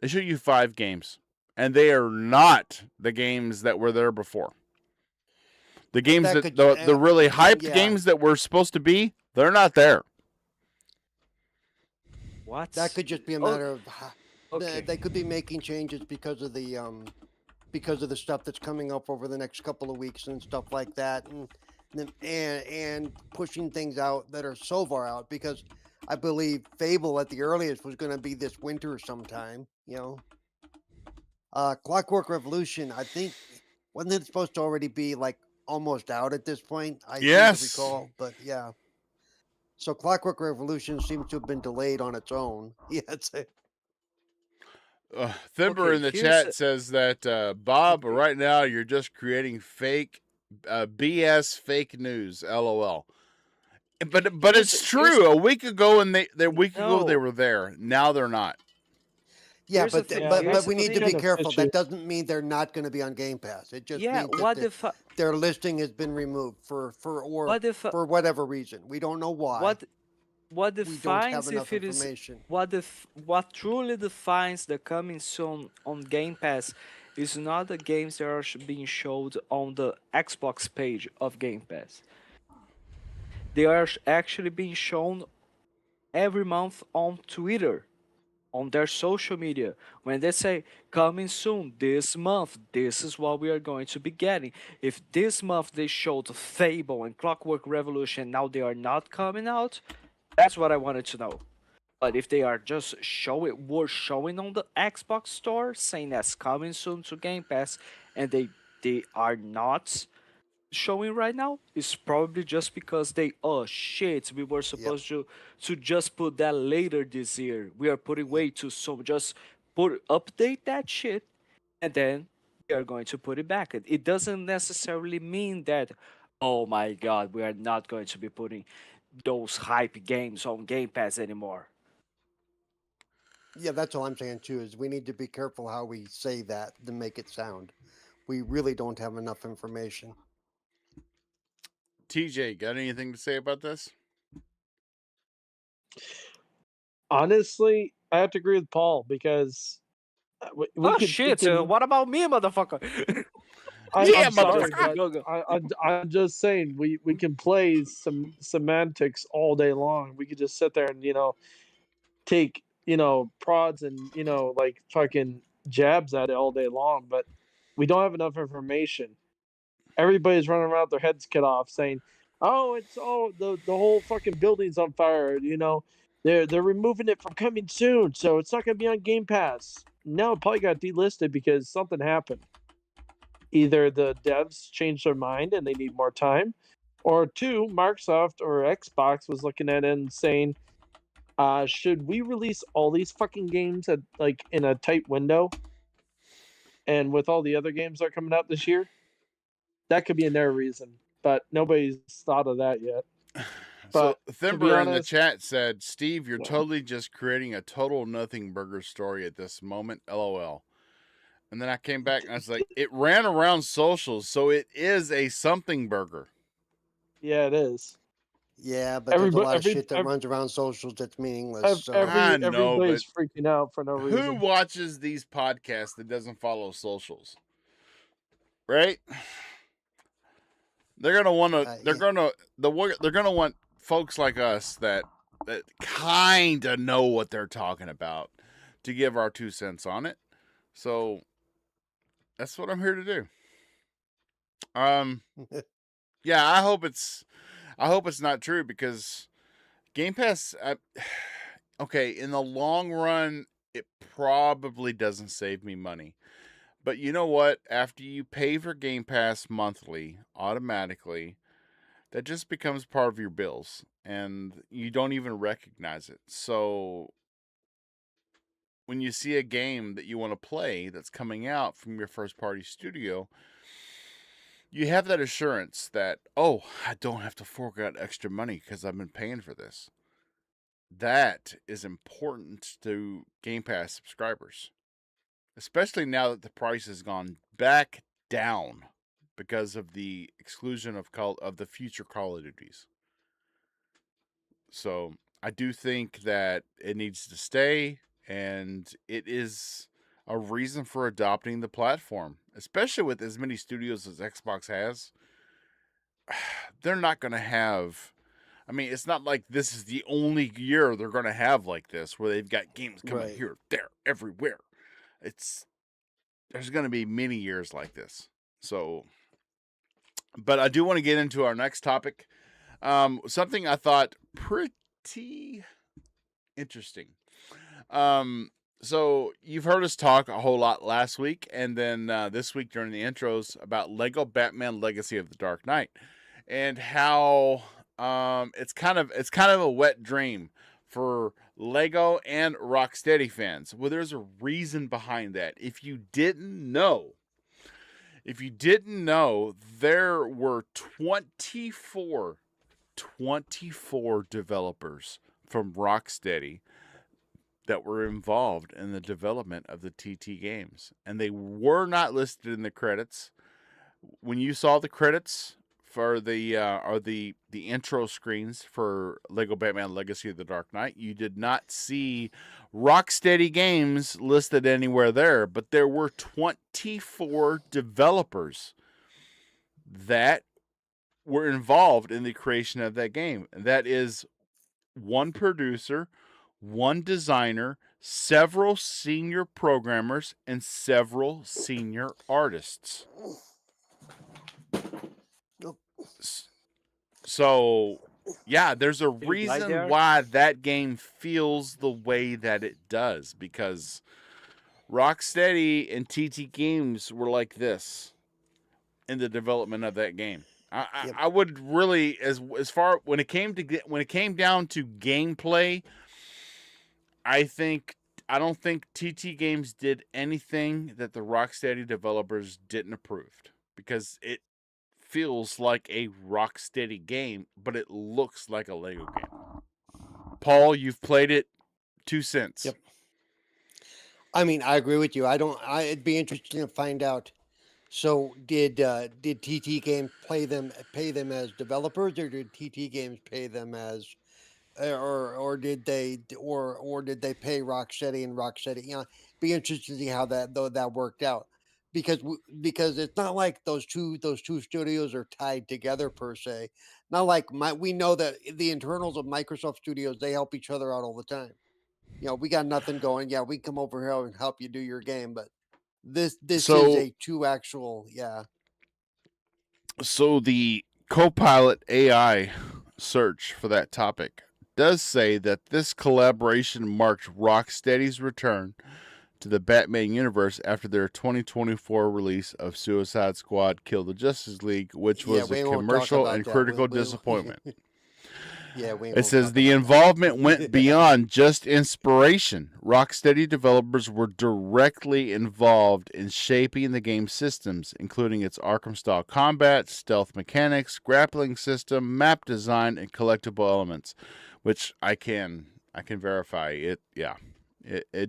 They show you 5 games, and they are not the games that were there before. The games that that could- the really hyped yeah. games that were supposed to be, they're not there. what? That could just be a Oh, matter of okay. they could be making changes because of the stuff that's coming up over the next couple of weeks and stuff like that, and pushing things out that are so far out, because I believe Fable at the earliest was going to be this winter sometime. You know, Clockwork Revolution. I think Wasn't it supposed to already be like almost out at this point? I seem to Yes. recall, but yeah. So Clockwork Revolution seems to have been delayed on its own. Yeah, Thimber Okay, in the here's chat says that Bob, okay. right now you're just creating fake BS fake news. LOL. But Here's it's here's true. A week ago they no. were there. Now they're not. yeah, Here's the but thing. Yeah, Here's but the we that's need to thing. be kind of careful. fishy. That doesn't mean they're not going to be on Game Pass. It just Yeah, means that their listing has been removed what if for whatever reason. We don't know why. what what We don't have defines enough if it is information. what truly defines the coming soon on Game Pass is not the games that are being showed on the Xbox page of Game Pass. They are actually being shown every month on Twitter, on their social media. When they say coming soon this month, this is what we are going to be getting. If this month they showed Fable and Clockwork Revolution, now they are not coming out, that's what I wanted to know. But if they are just showing on the Xbox store, saying that's coming soon to Game Pass, and they are not showing right now, it's probably just because they oh shit, we were Yep. supposed to just put that later this year. We are putting way too so just update that shit, and then we are going to put it back. It doesn't necessarily mean that oh my god, we are not going to be putting those hype games on Game Pass anymore. Yeah, that's all I'm saying too. Is we need to be careful how we say that to make it sound. We really don't have enough information. TJ, got anything to say about this? Honestly, I have to agree with Paul because we Oh could we shit! can. What about me, motherfucker? Yeah, I'm sorry, motherfucker. but Go go. I'm just saying we can play some semantics all day long. We could just sit there and take prods and like fucking jabs at it all day long, but we don't have enough information. Everybody's running around with their heads cut off saying, "Oh, it's the whole fucking building's on fire." They're removing it from coming soon, so it's not gonna be on Game Pass. No, it probably got delisted because something happened. Either the devs changed their mind and they need more time, or two, Microsoft or Xbox was looking at it and saying, should we release all these fucking games at like in a tight window? And with all the other games that are coming out this year, that could be another reason. But nobody's thought of that yet. So But to be Thimber in the honest, chat said, Steve, you're totally just creating a total nothing burger story at this moment. LOL. And then I came back and I was like, it ran around socials, so it is a something burger. yeah, it is. Yeah, but there's a Everybody, lot of shit that runs around socials that's meaningless. So I know, but everybody's freaking out for no who reason. watches these podcasts that doesn't follow socials? Right? They're gonna want to. They're yeah. gonna want folks like us that kind of know what they're talking about to give our 2 cents on it. So that's what I'm here to do. Yeah, I hope it's not true because Game Pass. Okay, in the long run, it probably doesn't save me money. But you know what? After you pay for Game Pass monthly, automatically, that just becomes part of your bills and you don't even recognize it. So when you see a game that you want to play that's coming out from your first party studio, you have that assurance that, oh, I don't have to fork out extra money because I've been paying for this. That is important to Game Pass subscribers, especially now that the price has gone back down because of the exclusion of the future Call of Duties. So I do think that it needs to stay, and it is a reason for adopting the platform, especially with as many studios as Xbox has. They're not going to have. I mean, it's not like this is the only year they're going to have like this, where they've got games coming Right. here, there, everywhere. There's going to be many years like this. So, but I do want to get into our next topic. Something I thought pretty interesting. So you've heard us talk a whole lot last week, and then this week during the intros about Lego Batman: Legacy of the Dark Knight, and how it's kind of a wet dream for Lego and Rocksteady fans. Well, there's a reason behind that. If you didn't know, there were 24 developers from Rocksteady that were involved in the development of the TT games, and they were not listed in the credits. When you saw the credits for the intro screens for Lego Batman: Legacy of the Dark Knight, you did not see Rocksteady Games listed anywhere there, but there were 24 developers that were involved in the creation of that game. And that is one producer, one designer, several senior programmers, and several senior artists. So, yeah, there's a you like reason there? why that game feels the way that it does, because Rocksteady and TT Games were like this in the development of that game. Yep. I would really, as far when it came down to gameplay, I don't think TT Games did anything that the Rocksteady developers didn't approve, because it feels like a Rocksteady game, but it looks like a Lego game. Paul, you've played it. 2 cents. Yep. I mean, I agree with you. It'd be interesting to find out. So did TT Games pay them as developers, or did TT Games pay them as, or did they pay Rocksteady and Rocksteady? You know, be interesting to see how that worked out, because because it's not like those two studios are tied together per se. Not like we know that the internals of Microsoft Studios, they help each other out all the time. You know, we got nothing going. Yeah, we come over here and help you do your game, but this is So a two actual, yeah. so the Copilot AI search for that topic does say that this collaboration marked Rocksteady's return to the Batman universe after their 2024 release of Suicide Squad: Kill the Justice League, which Yeah, was a we won't talk commercial about and that. critical disappointment. Yeah, we It won't says talk the about involvement went that. beyond just inspiration. Rocksteady developers were directly involved in shaping the game's systems, including its Arkham style combat, stealth mechanics, grappling system, map design, and collectible elements, which I can verify. It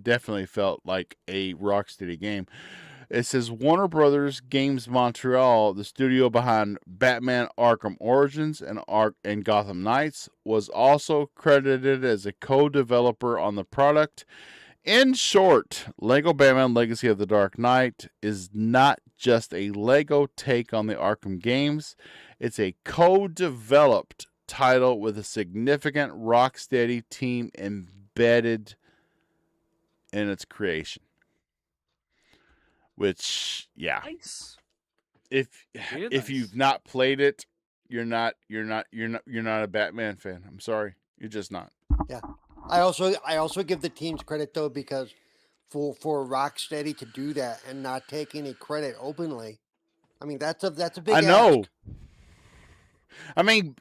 definitely felt like a Rocksteady game. It says Warner Brothers Games Montreal, the studio behind Batman Arkham Origins and Gotham Knights, was also credited as a co-developer on the product. In short, Lego Batman Legacy of the Dark Knight is not just a Lego take on the Arkham games, it's a co-developed title with a significant Rocksteady team embedded in its creation. Which, yeah, Nice. if Really if nice. you've not played it, you're not a Batman fan. I'm sorry, you're just not. Yeah, I also give the teams credit though, because for Rocksteady to do that and not take any credit openly, I mean that's a I big know. ask. I mean,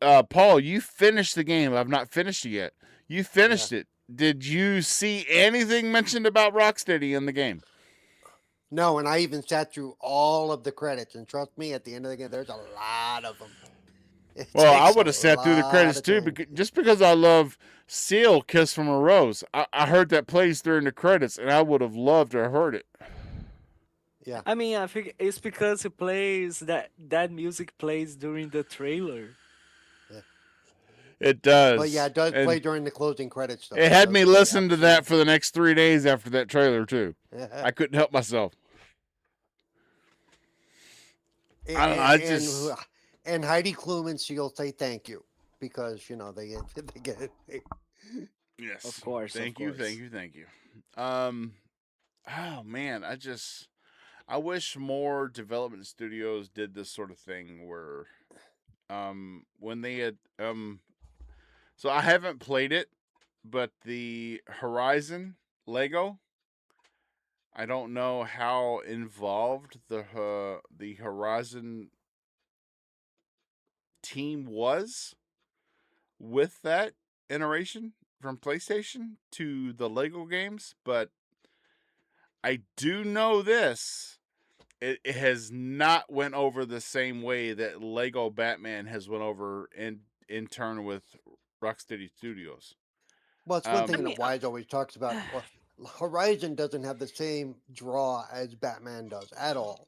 Paul, you finished the game. I've not finished it yet. You Yeah. finished it. Did you see anything mentioned about Rocksteady in the game? No, and I even sat through all of the credits, and trust me, at the end of the game, there's a lot of them. It Well, I takes a would have sat through the lot credits of too, time. just because I love Seal "Kiss from a Rose." I heard that plays during the credits, and I would have loved to have heard it. Yeah. I mean, I think it's because it plays that music plays during the trailer. Yeah. It But yeah, does, it does play and during the closing credits though. it It had does me play listen to that for the next 3 days after that trailer too. I couldn't help myself. I don't know. I just and Heidi Klum and Seal say thank you, because you know they get it. yes. Of course, Thank of you, course. thank you, thank you. Oh man, I wish more development studios did this sort of thing where, when they had, so I haven't played it, but the Horizon Lego. I don't know how involved the Horizon team was with that iteration from PlayStation to the Lego games, but I do know this. It has not went over the same way that Lego Batman has went over in turn with Rocksteady Studios. Well, it's one thing I that mean, Wise always talks about. Well, Horizon doesn't have the same draw as Batman does at all.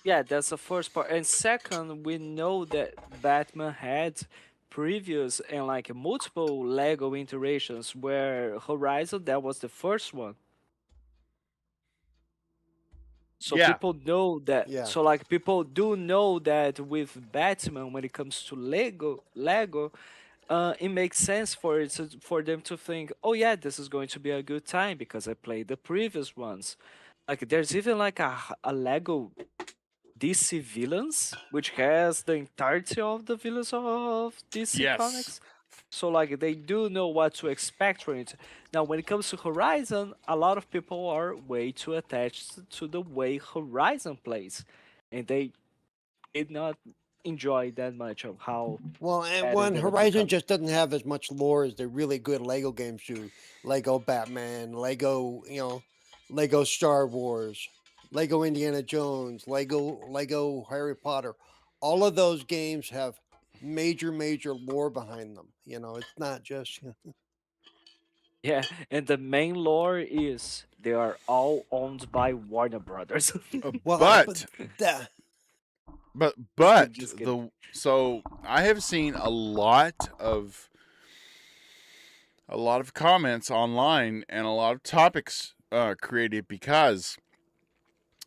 yeah, that's the first part. And second, we know that Batman had previous and like multiple Lego iterations where Horizon, that was the first one. So Yeah. people know that. Yeah. So like people do know that with Batman, when it comes to Lego, it makes sense for them to think, oh yeah, this is going to be a good time because I played the previous ones. Like there's even like a Lego DC villains, which has the entirety of the villains of DC Yes. Comics. So like they do know what to expect from it. Now when it comes to Horizon, a lot of people are way too attached to the way Horizon plays. And they did not enjoy that much of how Well, and that one ended up Horizon becoming. just doesn't have as much lore as the really good Lego games do. Lego Batman, Lego, Lego Star Wars, Lego Indiana Jones, Lego Harry Potter. All of those games have major lore behind them. It's not just Yeah, and the main lore is they are all owned by Warner Brothers. well, But that Just kidding, but just kidding. the so I have seen a lot of comments online and a lot of topics created because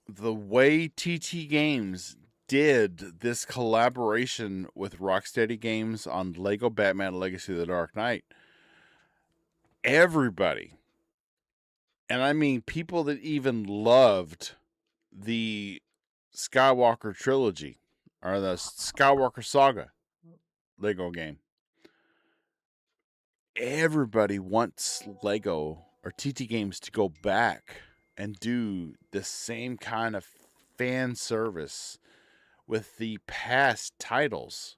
the way TT Games did this collaboration with Rocksteady Games on Lego Batman Legacy of the Dark Knight, everybody, and I mean people that even loved the Skywalker trilogy or the Skywalker saga Lego game, everybody wants Lego or TT Games to go back and do the same kind of fan service with the past titles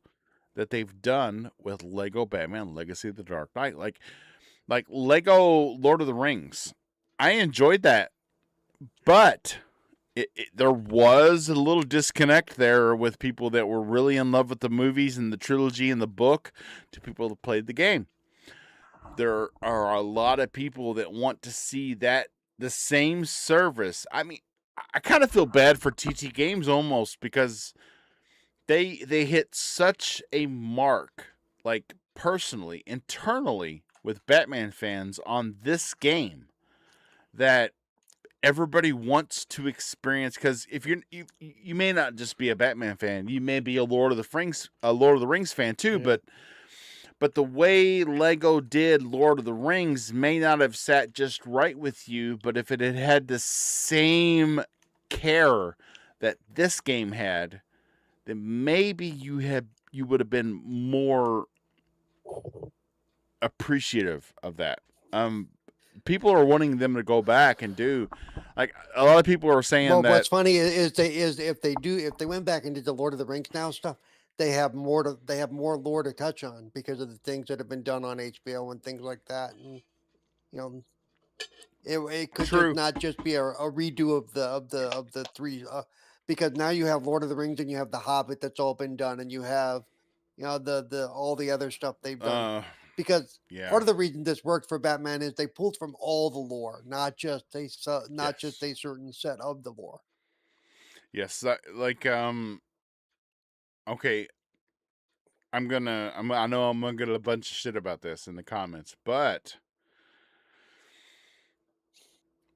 that they've done with Lego Batman Legacy of the Dark Knight. Like Lego Lord of the Rings. I enjoyed that, but there was a little disconnect there with people that were really in love with the movies and the trilogy and the book to people that played the game. There are a lot of people that want to see that the same service. I mean, I kind of feel bad for TT Games almost because they hit such a mark, like personally, internally with Batman fans on this game that everybody wants to experience. Because if you may not just be a Batman fan, you may be a Lord of the Rings fan too, Yeah. but the way Lego did Lord of the Rings may not have sat just right with you, but if it had had the same care that this game had, then maybe you would have been more appreciative of that. People are wanting them to go back and do, like a lot of people are saying Well, that. what's funny is if they went back and did the Lord of the Rings now stuff, they have more lore to touch on because of the things that have been done on HBO and things like that, and you know it could just True. not just be a redo of the three, because now you have Lord of the Rings and you have the Hobbit that's all been done, and you have the all the other stuff they've done. Because Yeah. part of the reason this worked for Batman is they pulled from all the lore, not just Yes. a certain set of the lore. Yes. Okay. I know I'm gonna get a bunch of shit about this in the comments, but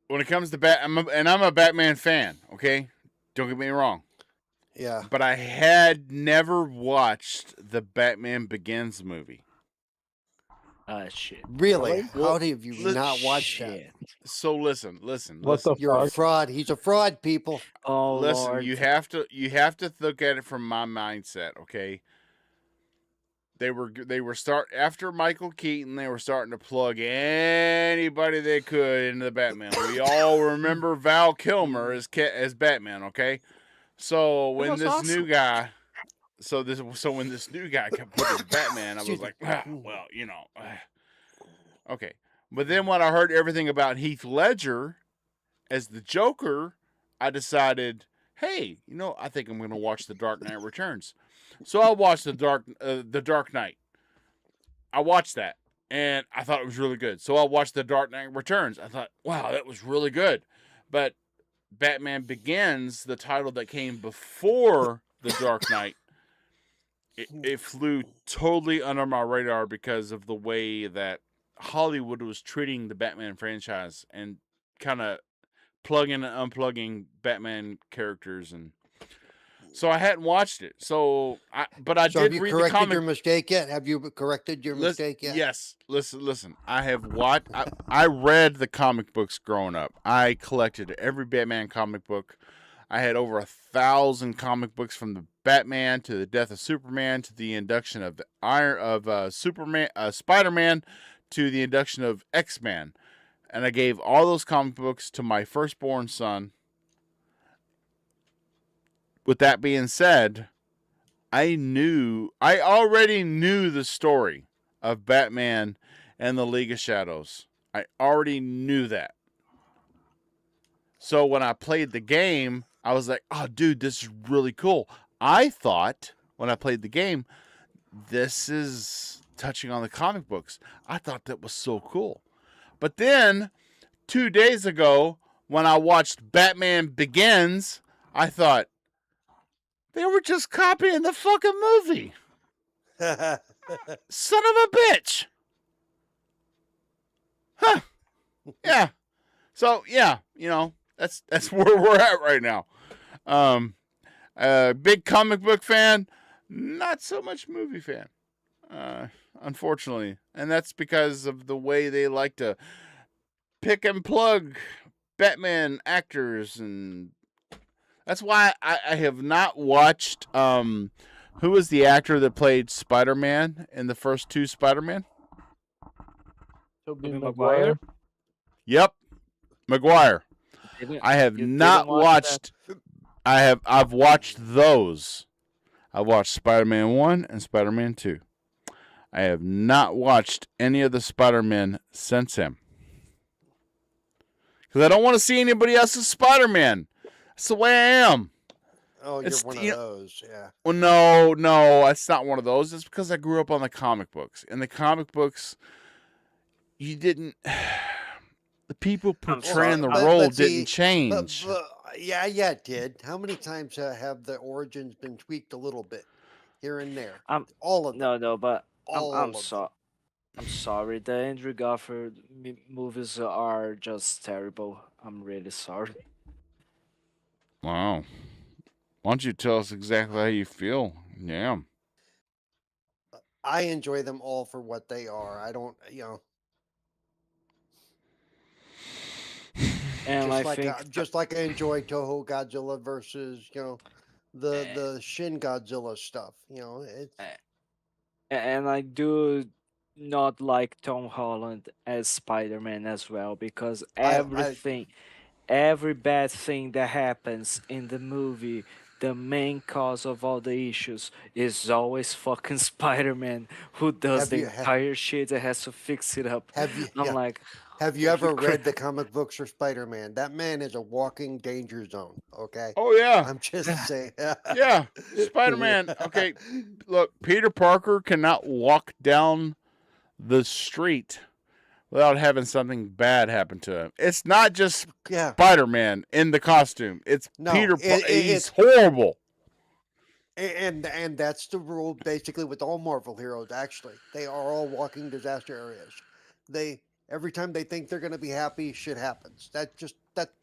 when it comes to I'm a Batman fan. Okay, don't get me wrong, Yeah. but I had never watched the Batman Begins movie. Shit. Really? Really? How Well, have you li- not watched that? Shit. so listen. What the You're a fuck? fraud. He's a fraud, people. Oh Listen, Lord. you have to look at it from my mindset, okay? they were start after Michael Keaton. They were starting to plug anybody they could into the Batman. We all remember Val Kilmer as Batman, okay? So when was this new awesome. guy, when this new guy got put as Batman, I was Excuse me. like, well, okay. But then when I heard everything about Heath Ledger as the Joker, I decided, hey, I think I'm going to watch The Dark Knight Returns. So I watched The Dark Knight. I watched that, and I thought it was really good. So I watched The Dark Knight Returns. I thought, wow, that was really good. But Batman Begins, the title that came before The Dark Knight, it flew totally under my radar because of the way that Hollywood was treating the Batman franchise and kind of plugging and unplugging Batman characters, and so I hadn't watched it. So I So have did you read the corrected comic. your mistake yet? Have you corrected your mistake yet? Yes. Listen. I have watched. I read the comic books growing up. I collected every Batman comic book. I had over 1,000 comic books from the Batman to the death of Superman to the induction of Spider-Man to the induction of X-Man. And I gave all those comic books to my firstborn son. With that being said, I already knew the story of Batman and the League of Shadows. I already knew that. So when I played the game, I was like, oh, dude, this is really cool. I thought when I played the game, this is touching on the comic books. I thought that was so cool. But then 2 days ago, when I watched Batman Begins, I thought, they were just copying the fucking movie. Son of a bitch. Huh. Yeah. So, yeah, that's where we're at right now. Big comic book fan, not so much movie fan. Unfortunately. And that's because of the way they like to pick and plug Batman actors, and that's why I have not watched who was the actor that played Spider-Man in the first two Spider-Man? Tobey Tobey Maguire. Maguire? Yep. Maguire. I have You not didn't watch watched I've watched those. I've watched Spider-Man 1 and Spider-Man 2. I have not watched any of the Spider-Men since him. Because I don't want to see anybody else's Spider-Man. That's the way I am. Oh, you're It's- one of you know- those, yeah. Well, no, it's not one of those. It's because I grew up on the comic books. In the comic books, you didn't. The people portraying the But role see, didn't change. yeah, it did. How many times have the origins been tweaked a little bit here and there? All of them. No, but All I'm of them. sorry. I'm sorry. The Andrew Garfield movies are just terrible. I'm really sorry. Wow. Why don't you tell us exactly how you feel? Yeah. I enjoy them all for what they are. I don't, And I think just like I enjoy Toho Godzilla versus, the Shin Godzilla stuff. It's and I do not like Tom Holland as Spider-Man as well because every bad thing that happens in the movie, the main cause of all the issues is always fucking Spider-Man who does Have the you- entire shit and has to fix it up. have you I'm yeah. like, Have you Are ever you read the comic books for Spider-Man? That man is a walking danger zone. Okay, Oh, yeah. I'm just saying. Yeah. Spider-Man. Okay. Look, Peter Parker cannot walk down the street without having something bad happen to him. It's not just Yeah. Spider-Man in the costume. It's No, Peter it- Parker. He's it's- horrible. And that's the rule basically with all Marvel heroes. Actually, they are all walking disaster areas. Every time they think they're going to be happy, shit happens. That's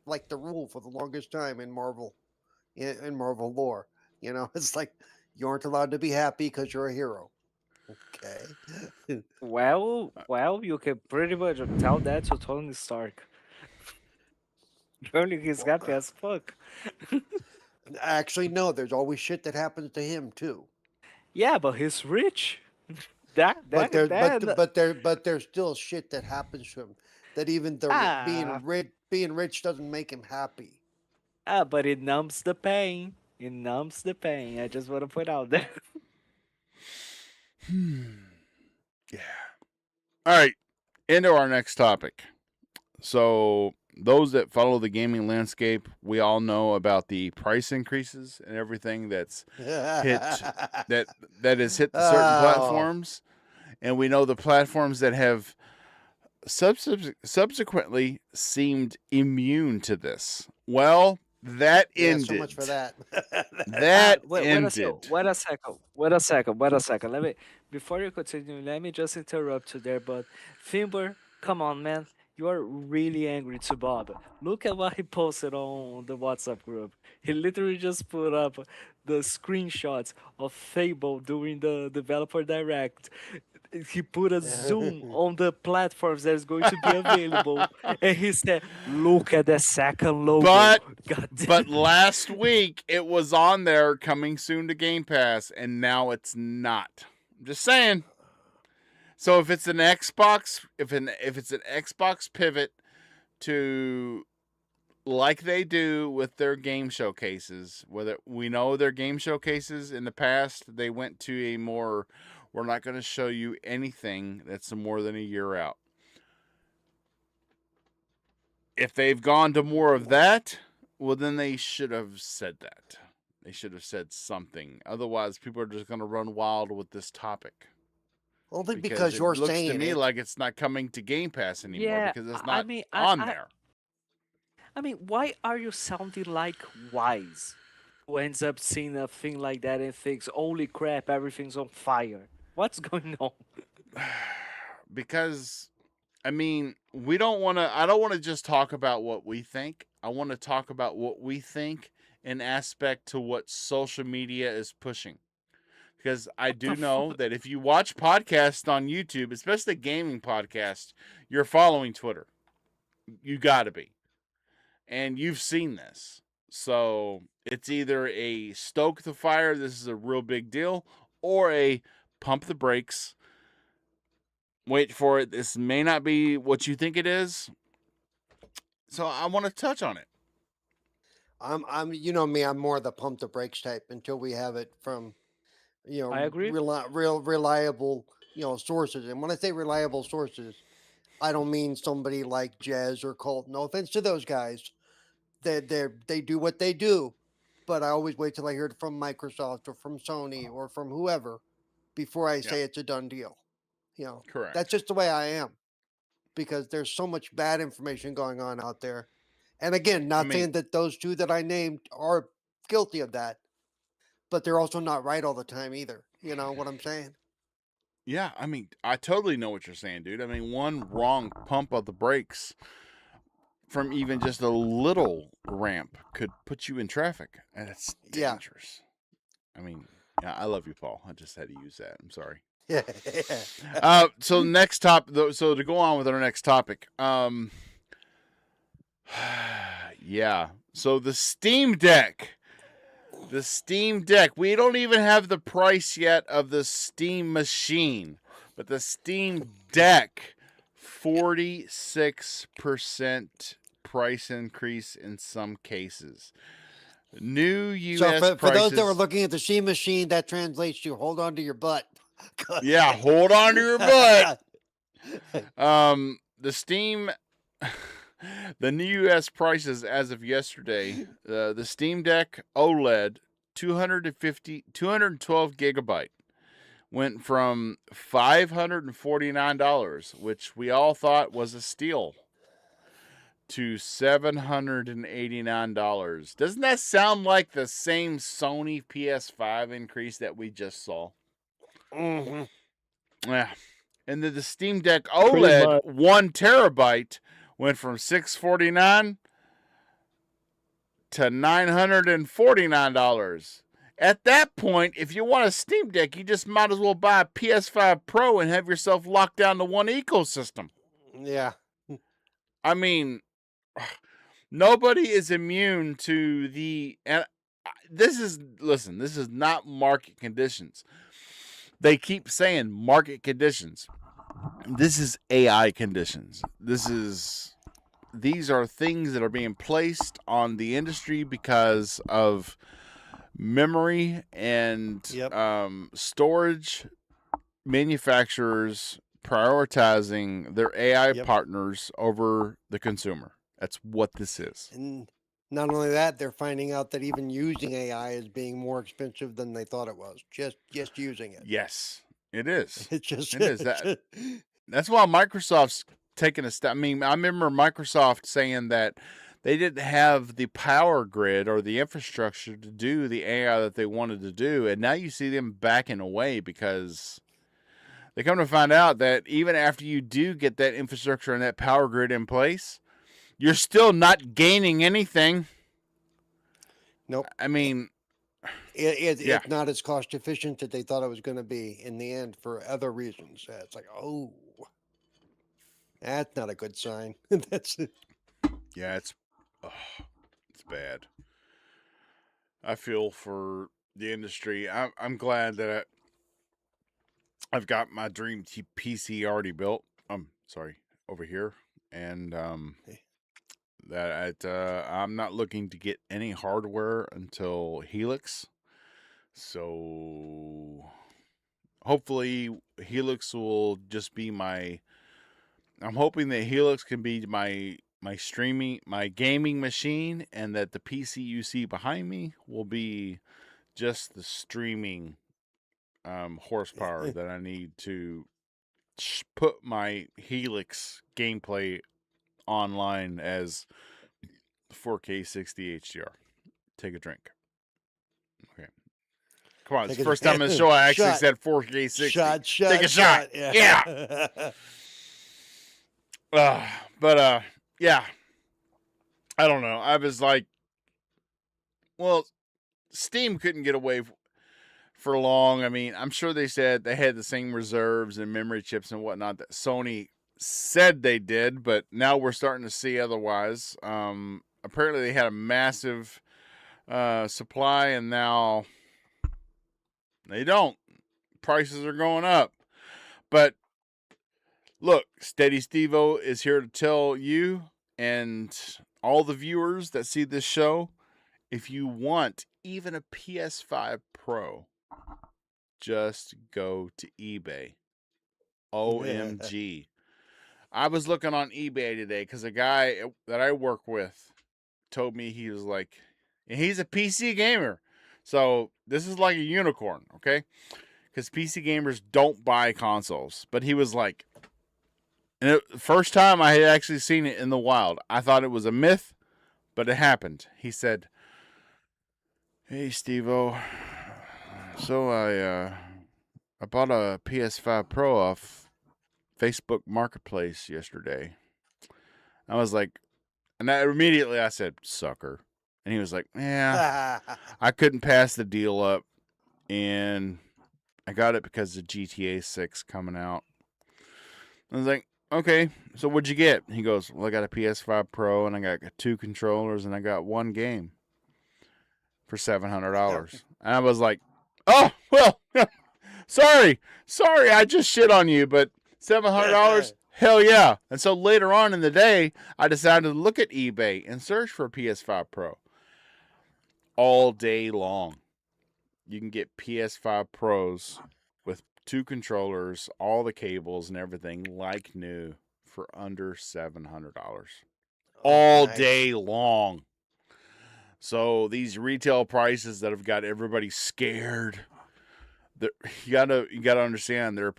like the rule for the longest time in Marvel, in Marvel lore. It's like you aren't allowed to be happy because you're a hero. Okay. well, you can pretty much tell that to Tony Stark. Apparently he's happy as fuck. Actually, no. There's always shit that happens to him too. Yeah, but he's rich. But there, That but there's still shit that happens to him. That even ah being rich doesn't make him happy. but it numbs the pain. It numbs the pain. I just want to put out there. Yeah. All right. Into our next topic. So, those that follow the gaming landscape, we all know about the price increases and everything that's hit that has hit certain Oh, platforms, and we know the platforms that have subsequently seemed immune to this. Well, that yeah. So much for ended. that. That Wait a second. ended. Wait a second. Wait a second. Wait a second. Let me before you continue. Let me just interrupt you there. But Finber, come on, man. You are really angry to Bob. Look at what he posted on the WhatsApp group. He literally just put up the screenshots of Fable during the developer direct. He put a zoom on the platforms that is going to be available, and he said, "Look at the second logo." But God but damn. last week it was on there, coming soon to Game Pass, and now it's not. I'm just saying. So if it's an Xbox, if it's an Xbox pivot to, like they do with their game showcases, whether we know their game showcases in the past, they went to a more, we're not going to show you anything that's more than a year out. If they've gone to more of that, well, then they should have said that. They should have said something. Otherwise, people are just going to run wild with this topic. Only Because because it you're looks to saying me it. like it's not coming to Game Pass anymore Yeah, because it's I not mean, on there. I mean, why are you sounding like Wise, who ends up seeing a thing like that and thinks, "Holy crap, everything's on fire"? What's going on? Because, I mean, we don't want to, I don't want to just talk about what we think. I want to talk about what we think in aspect to what social media is pushing. Because I What the do know fuck? that if you watch podcasts on YouTube, especially gaming podcasts, you're following Twitter. You got to be. And you've seen this. So it's either a stoke the fire, this is a real big deal, or a pump the brakes, wait for it, this may not be what you think it is. So I want to touch on it. You know me, I'm more the pump the brakes type until we have it from, I agree. real reliable, sources. And when I say reliable sources, I don't mean somebody like Jez or Colt. No offense to those guys. They do what they do, but I always wait till I hear it from Microsoft or from Sony or from whoever before I Yeah, say it's a done deal. That's correct. just the way I am because there's so much bad information going on out there. And again, I not mean, saying that those two that I named are guilty of that, but they're also not right all the time either. You know what I'm saying? yeah, I mean, I totally know what you're saying, dude. I mean, one wrong pump of the brakes from even just a little ramp could put you in traffic, and it's Yeah. dangerous. I mean, yeah, I love you, Paul. I just had to use that. I'm sorry. Yeah. So next top, so to go on with our next topic, yeah. So the Steam Deck. The Steam Deck. We don't even have the price yet of the Steam machine, but the Steam Deck, 46% price increase in some cases. New So U.S. for those that were prices. looking at the Steam machine, that translates to hold on to your butt. Yeah, hold on to your butt. The Steam, the new U.S. prices as of yesterday, the Steam Deck OLED 212 gigabyte went from $549, which we all thought was a steal, to $789. Doesn't that sound like the same Sony PS5 increase that we just saw? hmm Yeah. And then the Steam Deck Pretty OLED much. 1 terabyte went from $649 to $949. At that point, if you want a Steam Deck, you just might as well buy a PS5 Pro and have yourself locked down to one ecosystem. Yeah. I mean, nobody is immune to the, and this is, listen, this is not market conditions. They keep saying market conditions. This is AI conditions. These are things that are being placed on the industry because of memory and storage manufacturers prioritizing their AI partners over the consumer. That's what this is. And not only that, they're finding out that even using AI is being more expensive than they thought it was. Just using it. Yes, it is. It's just It is that. That's why Microsoft's taking a step. I mean, I remember Microsoft saying that they didn't have the power grid or the infrastructure to do the AI that they wanted to do, and now you see them backing away because they come to find out that even after you do get that infrastructure and that power grid in place, you're still not gaining anything. Nope. I mean, it's not as cost efficient that they thought it was going to be in the end for other reasons. It's like, oh, that's not a good sign. That's yeah, it's bad. I feel for the industry. I'm glad that I've got my dream PC already built. Over here, and that I'm not looking to get any hardware until Helix. So hopefully Helix will just be my. I'm hoping that Helix can be my gaming machine, and that the PC you see behind me will be just the streaming horsepower that I need to put my Helix gameplay online as 4K 60 HDR. Take a drink. Okay. Come on, it's the first time in the show I actually said 4K 60. Shot. Take a shot. Yeah. Yeah. I don't know. I was like, well, Steam couldn't get away for long. I mean, I'm sure they said they had the same reserves and memory chips and whatnot that Sony said they did, but now we're starting to see otherwise. Apparently they had a massive supply, and now they don't. Prices are going up. But look, Steady Steve-O is here to tell you and all the viewers that see this show, if you want even a PS5 Pro, just go to eBay. OMG. I was looking on eBay today because a guy that I work with told me, he was like, and he's a PC gamer. So this is like a unicorn, okay? Because PC gamers don't buy consoles. But he was like, and first time I had actually seen it in the wild. I thought it was a myth, but it happened. He said, "Hey, Steve-O, so I bought a PS5 Pro off Facebook Marketplace yesterday." I was like, and immediately I said, "Sucker." And he was like, "Yeah, I couldn't pass the deal up, and I got it because of GTA 6 coming out." I was like, "Okay, so what'd you get?" He goes, "Well, I got a PS5 Pro, and I got 2 controllers, and I got 1 game for $700. And I was like, "Oh, well, sorry, I just shit on you, but $700, hell yeah." And so later on in the day, I decided to look at eBay and search for a PS5 Pro. All day long, you can get PS5 Pros with 2 controllers, all the cables and everything like new for under $700. All day long. So these retail prices that have got everybody scared, you gotta understand, there are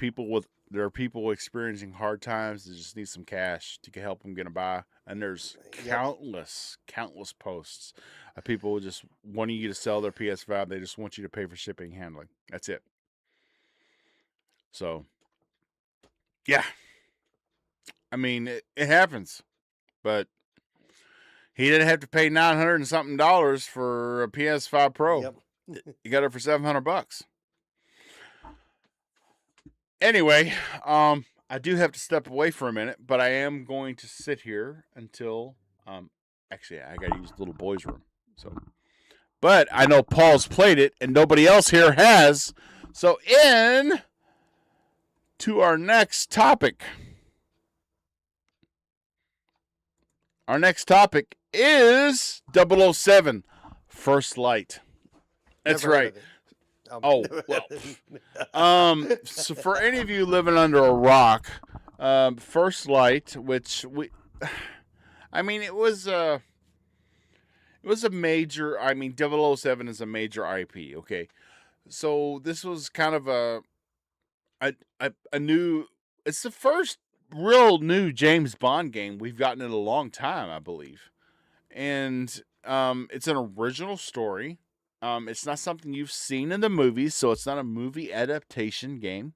people experiencing hard times that just need some cash to help them get by. And there's countless posts of people just wanting you to sell their PS5. They just want you to pay for shipping and handling. That's it. So, yeah. I mean, it happens. But he didn't have to pay $900 and something for a PS5 Pro. Yep. You got it for $700. Anyway, I do have to step away for a minute, but I am going to sit here until actually I got to use the little boy's room. So, but I know Paul's played it and nobody else here has. So in to our next topic. Our next topic is 007 First Light. That's Never heard right. of it. Oh, well. So for any of you living under a rock, First Light, which I mean, it was a major. I mean, 007 is a major IP. Okay, so this was kind of a new. It's the first real new James Bond game we've gotten in a long time, I believe, and it's an original story. It's not something you've seen in the movies, so it's not a movie adaptation game.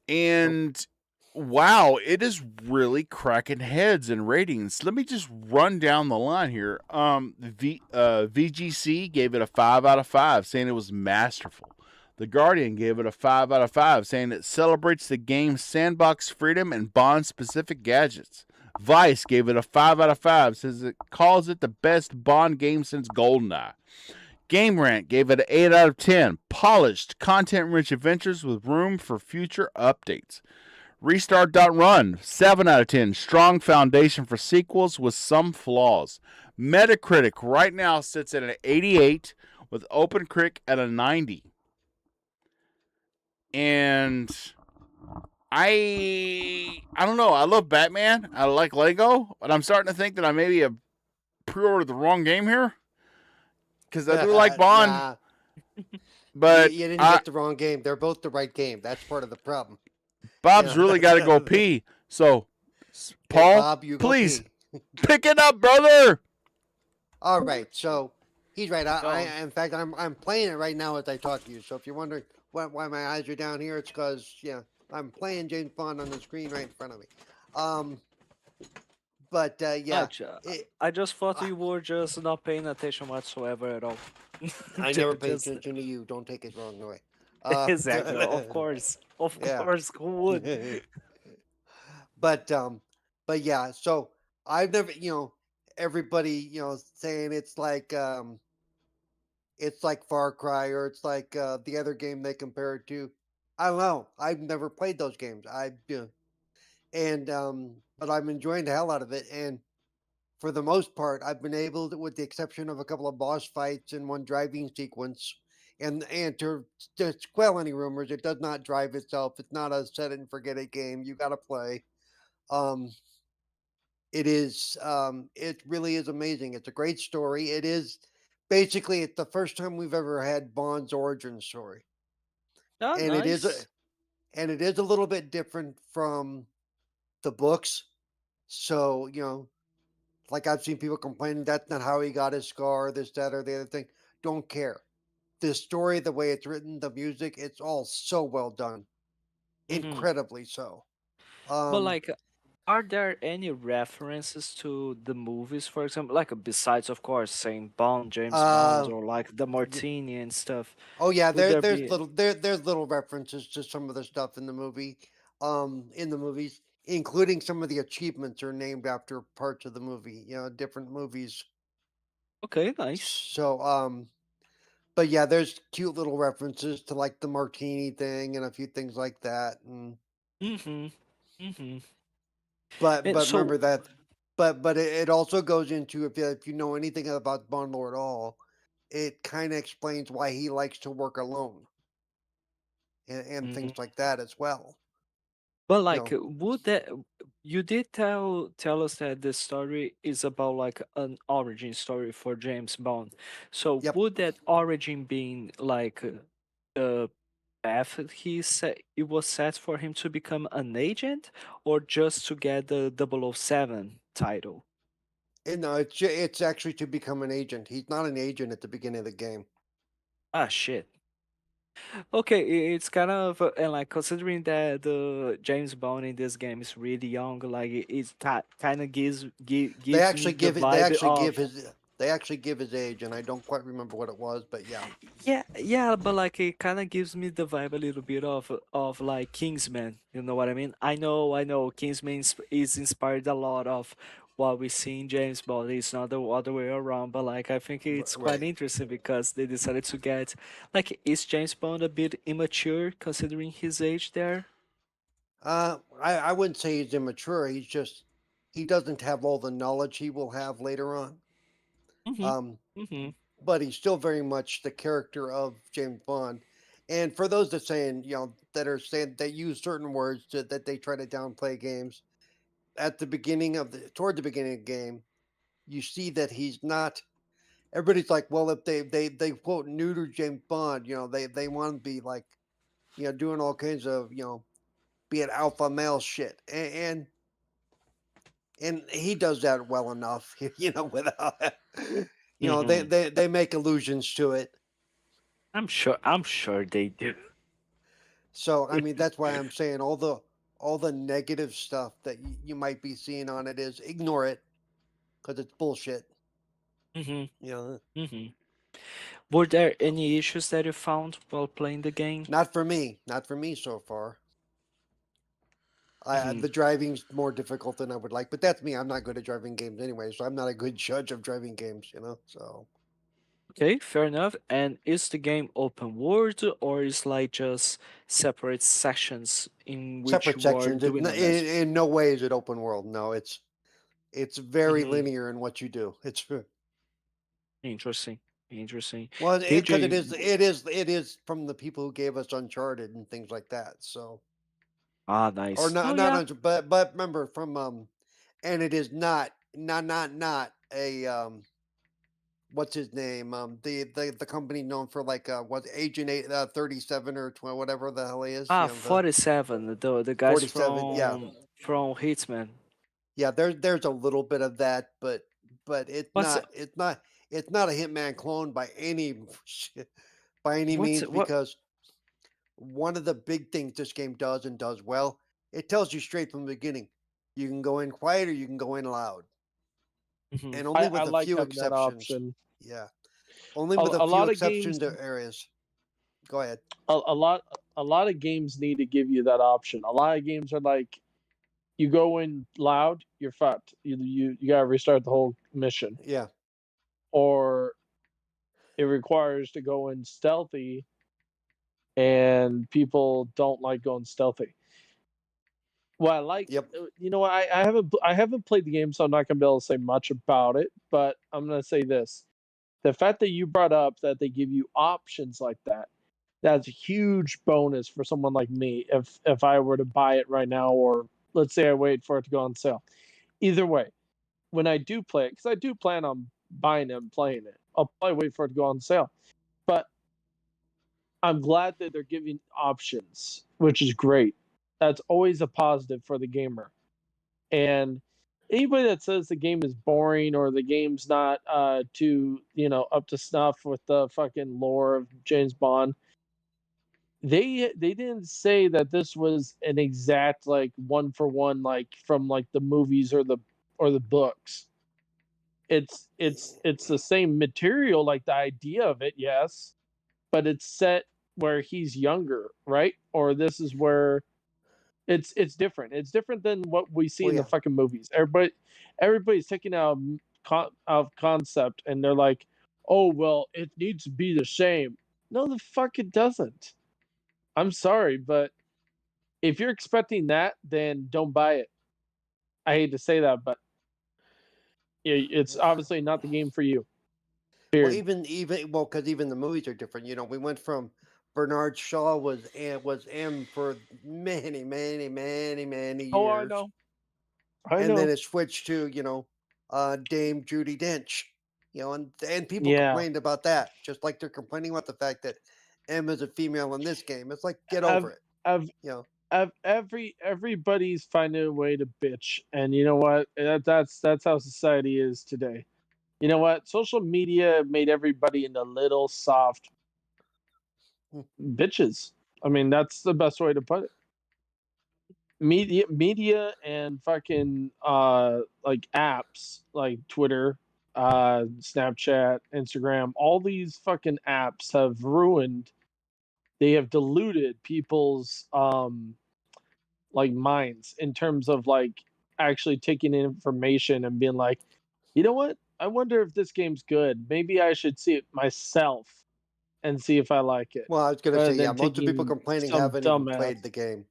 And wow, it is really cracking heads and ratings. Let me just run down the line here. VGC gave it a 5 out of 5, saying it was masterful. The Guardian gave it a 5 out of 5, saying it celebrates the game's sandbox freedom and Bond-specific gadgets. Vice gave it a 5 out of 5, says it calls it the best Bond game since GoldenEye. Game Rant gave it an 8 out of 10. Polished, content-rich adventures with room for future updates. Restart.Run, 7 out of 10. Strong foundation for sequels with some flaws. Metacritic right now sits at an 88, with OpenCritic at a 90. And I don't know. I love Batman. I like Lego, but I'm starting to think that I maybe have pre-ordered the wrong game here. Because I do like Bond. Nah, But you didn't get the wrong game. They're both the right game. That's part of the problem. Bob's Yeah. really got to go pee. So, Hey, Paul, Bob, you go please pee. pick it up, brother. All right, so he's right. Go. In fact, I'm playing it right now as I talk to you. So if you're wondering why my eyes are down here, it's because I'm playing James Bond on the screen right in front of me. But yeah, Gotcha. it, I just thought you were just not paying attention whatsoever at all. I never pay Just- attention to you. Don't take it wrong way. Exactly. Of course. Of Yeah. course. Who would? but yeah. So I've never, everybody, saying it's like Far Cry or it's like the other game they compare it to. I don't know. I've never played those games. But I'm enjoying the hell out of it. And for the most part, I've been able to, with the exception of a couple of boss fights and one driving sequence, and to quell any rumors, it does not drive itself. It's not a set it and forget it game. You got to play. Um, it really is amazing. It's a great story. It is basically it's the first time we've ever had Bond's origin story, Oh, and nice. it is a little bit different from the books. So like I've seen people complaining that's not how he got his scar, this, that, or the other thing. Don't care. The story, the way it's written, the music, it's all so well done, Hmm. incredibly so. But Um, like, are there any references to the movies, for example, like besides, of course, saying Bond, James Bond, uh, or like the Martini and stuff? Oh yeah, Would there be? there's little references to some of the stuff in the movie, in the movies, including some of the achievements are named after parts of the movie, different movies. Okay, nice. So but yeah, there's cute little references to like the martini thing and a few things like that. And Mm-hmm. Mm-hmm. And but so, remember that, but it also goes into if you know anything about Bond Lord at all, it kind of explains why he likes to work alone and mhm. things like that as well. But You like, know, would that you did tell us that the story is about like an origin story for James Bond. So yep. would that origin being like the path he set it was set for him to become an agent or just to get the 007 title? And no, it's actually to become an agent. He's not an agent at the beginning of the game. Ah, shit. Okay, it's kind of and like considering that the James Bond in this game is really young, like it's kind of They gives me actually the give it. vibe of. They actually give his age, and I don't quite remember what it was, but yeah. Yeah, yeah, but like it kind of gives me the vibe a little bit of like Kingsman. You know what I mean? I know. Kingsman is inspired a lot of what we see in James Bond. It's not the other way around, but like I think it's quite Right. interesting because they decided to get like is James Bond a bit immature considering his age there? I wouldn't say he's immature. He doesn't have all the knowledge he will have later on. Mhm. Um, Mhm. but he's still very much the character of James Bond. And for those that saying, that are saying that use certain words that they try to downplay games at the beginning of toward the beginning of the game, you see that he's not. Everybody's like, well, if they quote neuter James Bond, they want to be like, doing all kinds of, being alpha male shit, and he does that well enough, without, they Mhm. they they make allusions to it. I'm sure. I'm sure they do. So I mean, that's why I'm saying all the negative stuff that you might be seeing on it is ignore it because it's bullshit. Mhm. You know, Mhm. Were there any issues that you found while playing the game? not for me so far. Mhm. The driving's more difficult than I would like, but that's me. I'm not good at driving games anyway, so I'm not a good judge of driving games. So Okay, fair enough. And is the game open world or is like just separate sections in which separate you are sections. doing a mission? In no way is it open world. No, it's very Mm-hmm. linear in what you do. It's Interesting. Interesting. well, Did because you? it is from the people who gave us Uncharted and things like that. So Ah, or nice. No, not yeah. but remember from and it is not a what's his name the company known for like what Agent 37 or 12, whatever the hell he is. Ah, The 47. The guys 47. Yeah, from Hitman. yeah. There's a little bit of that, but What's it's not a Hitman clone by any by any what's means what? because one of the big things this game does and does well, it tells you straight from the beginning. You can go in quiet or you can go in loud, Mhm. and only I with a like few having that exceptions. option. Yeah, only with a A few lot of games exceptions or areas. Go ahead. a lot a lot of games need to give you that option. A lot of games are like you go in loud, you're fucked. You gotta restart the whole mission. Yeah. Or it requires to go in stealthy and people don't like going stealthy. Well, I like, Yep. I haven't played the game, so I'm not gonna be able to say much about it. But I'm gonna say this: the fact that you brought up that they give you options like that, that's a huge bonus for someone like me. If I were to buy it right now, or let's say I wait for it to go on sale. Either way, when I do play it, because I do plan on buying it and playing it, I'll probably wait for it to go on sale. But I'm glad that they're giving options, which is great. That's always a positive for the gamer. And anybody that says the game is boring or the game's not too, up to snuff with the fucking lore of James Bond, they didn't say that this was an exact like one for one like from like the movies or the books. It's the same material, like the idea of it, yes, but it's set where he's younger, right? Or this is where it's different. It's different than what we see Well, in the yeah. fucking movies. Everybody's taking out of concept, and they're like, "Oh well, it needs to be the same." No, the fuck it doesn't. I'm sorry, but if you're expecting that, then don't buy it. I hate to say that, but it's obviously not the game for you. Well, Period. even well, because even the movies are different. We went from Bernard Shaw was M for many Oh, I years, know. I and then know. it switched to Dame Judy Dench. And people Yeah. complained about that, just like they're complaining about the fact that M is a female in this game. It's like get over I've it. I've You know. everybody's finding a way to bitch, and you know what? That's how society is today. You know what? Social media made everybody into little soft Hmm. bitches. I mean, that's the best way to put it. Media and fucking like apps like Twitter, Snapchat, Instagram, all these fucking apps have ruined, they have diluted people's like minds in terms of like actually taking in information and being like, you know what? I wonder if this game's good. Maybe I should see it myself and see if I like it, Well, I was gonna rather say, yeah, than most of the people taking complaining some haven't even dumbass. played the game.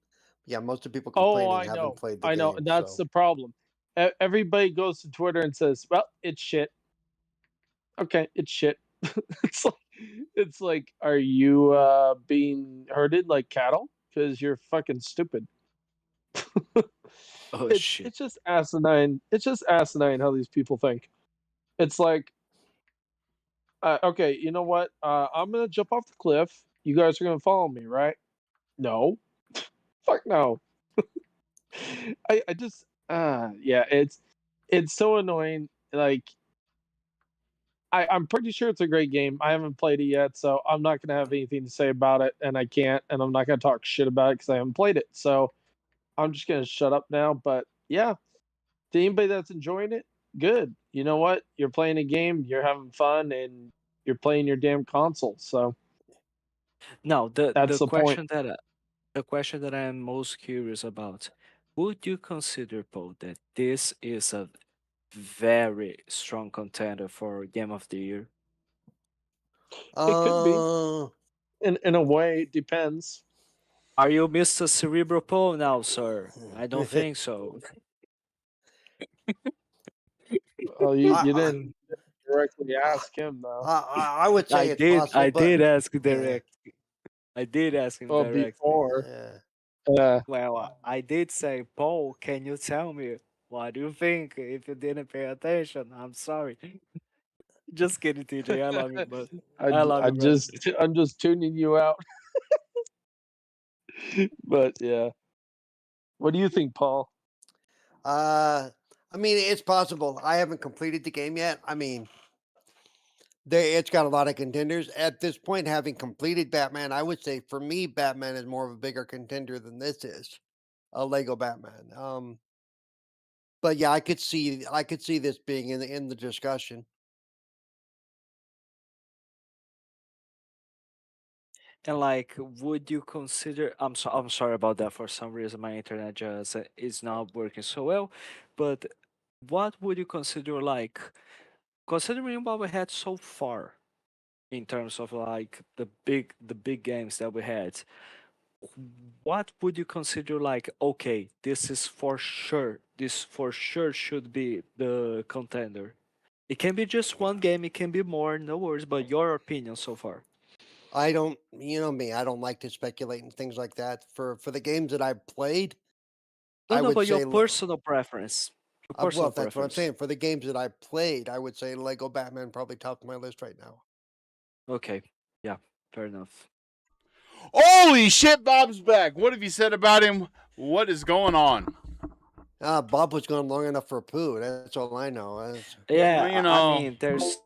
Yeah, most of the people Oh, complaining I haven't know. played the I know. game. That's So the problem. Everybody goes to Twitter and says, "Well, it's shit." Okay, it's shit. it's like it's like, are you being herded like cattle? Because you're fucking stupid. Oh it's shit. it's just asinine. It's just asinine how these people think. It's like, okay, you know what? I'm gonna jump off the cliff. You guys are gonna follow me, right? No, fuck no. I just yeah, it's so annoying. Like I'm pretty sure it's a great game. I haven't played it yet, so I'm not gonna have anything to say about it, and I can't, and I'm not gonna talk shit about it because I haven't played it. So I'm just gonna shut up now. But yeah, to anybody that's enjoying it, good. You know what? You're playing a game, you're having fun, and you're playing your damn console. So Now, the that's the the point. question that the question that I'm most curious about, would you consider, Paul, that this is a very strong contender for Game of the Year? It could be uh in a way. It depends. Are you Mr. Cerebral Paul now, sir? I don't think so. Oh, you I, didn't directly I ask him though. I would say it's possible, I but did ask yeah, direct. I did ask him Well, directly. before. yeah. Well, I did say, Paul, can you tell me what do you think? If you didn't pay attention, I'm sorry. Just kidding, TJ. I love you, but I love you, brother. I'm just tuning you out. But yeah. What do you think, Paul? I mean, it's possible. I haven't completed the game yet. I mean, it's got a lot of contenders at this point. Having completed Batman, I would say for me, Batman is more of a bigger contender than this is. A Lego Batman. But yeah, I could see this being in the discussion. And like, would you consider? I'm sorry about that. For some reason, my internet just is not working so well. But what would you consider like, considering what we had so far in terms of like the big games that we had? What would you consider like, okay, this is for sure. This for sure should be the contender. It can be just one game. It can be more. No worries. But your opinion so far. I don't, you know me, I don't like to speculate and things like that. For the games that I've played, No, I no, would but your say, personal preference. Your well, personal that's what I'm preference. saying. For the games that I've played, I would say Lego Batman probably tops my list right now. Okay. Yeah, fair enough. Holy shit, Bob's back. What have you said about him? What is going on? Bob was gone long enough for a poo. That's all I know. Yeah, Well, you I know, mean, there's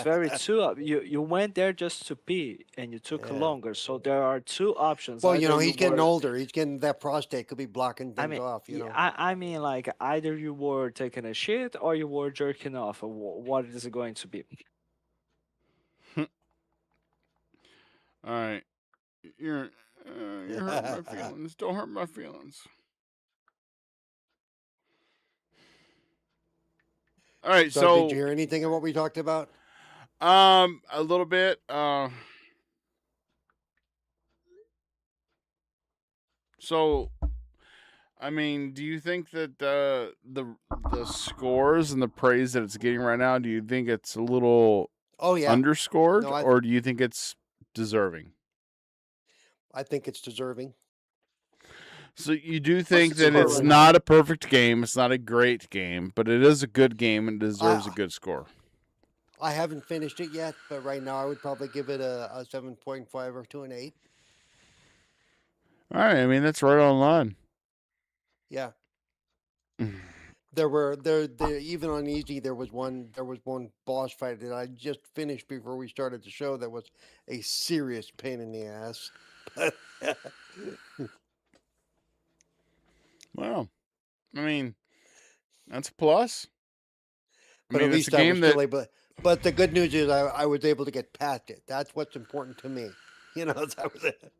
very two. You went there just to pee, and you took Yeah. longer. So there are two options. Well, you Either know, you he's getting were, older. He's getting that prostate could be blocking I things mean, off. You yeah, know. I mean, like either you were taking a shit or you were jerking off. What is it going to be? all right. You're you're hurting my feelings. Don't hurt my feelings. All right, So, did so you hear anything of what we talked about? a little bit. So I mean, do you think that the scores and the praise that it's getting right now, do you think it's a little Oh yeah. underscored, No, or do you think it's deserving? I think it's deserving. So you do What's think the that score it's right now? not a perfect game, it's not a great game, but it is a good game and deserves a I good score. I haven't finished it yet, but right now I would probably give it a 7.5 or to an 8. All right, I mean that's right on line. Yeah. There even on easy there was one boss fight that I just finished before we started the show that was a serious pain in the ass. Well, I mean that's a plus. I But at mean it's a least I was game that still able. But the good news is I was able to get past it. That's what's important to me. You know, that was it.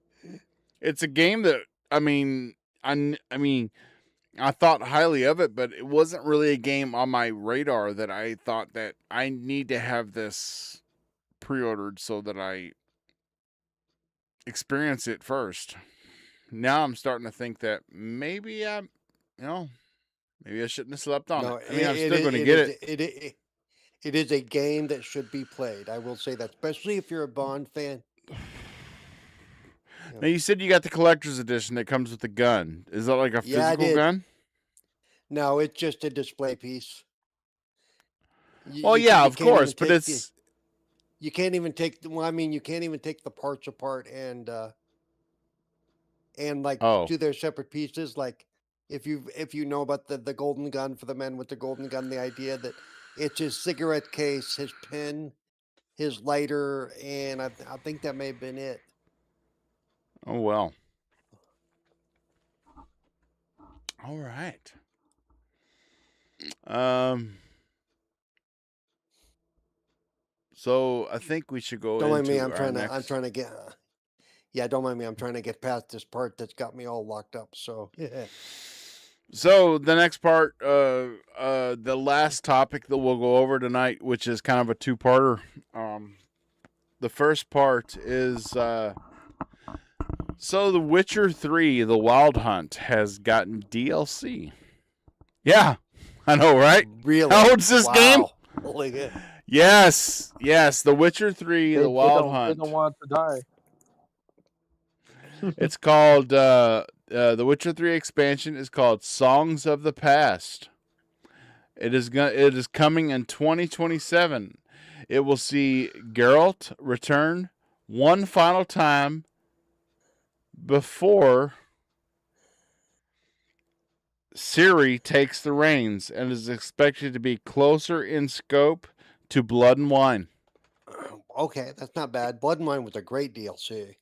it's a game that I mean I thought highly of it, but it wasn't really a game on my radar that I thought that I need to have this pre-ordered so that I experience it first. now I'm starting to think that maybe maybe I shouldn't have slept on No, it. I mean, I'm still going to get it. it is a game that should be played. I will say that, especially if you're a Bond fan. You Now know. you said you got the collector's edition that comes with the gun. Is that like a Yeah, I physical did. gun? No, it's just a display piece. Well, yeah, You of can't course, even but take it's you can't even take well, I mean, you can't even take the parts apart and like oh, do their separate pieces. Like if you know about the golden gun for the men with the golden gun, the idea that it's his cigarette case, his pen, his lighter, and I think that may have been it. oh well. All right. Um. So I think we should go Don't mind me. into our next. I'm trying to get. Yeah, don't mind me. I'm trying to get past this part that's got me all locked up. So yeah. So the next part, the last topic that we'll go over tonight, which is kind of a two-parter. The first part is so The Witcher 3: The Wild Hunt has gotten DLC. Yeah, I know, right? Really? How old's this game? Holy yeah. Yes, The Witcher 3: The Wild They Hunt. don't want to die. It's called The Witcher 3 expansion is called Songs of the Past. It is coming in 2027. It will see Geralt return one final time before Ciri takes the reins and is expected to be closer in scope to Blood and Wine. Okay, that's not bad. Blood and Wine was a great DLC.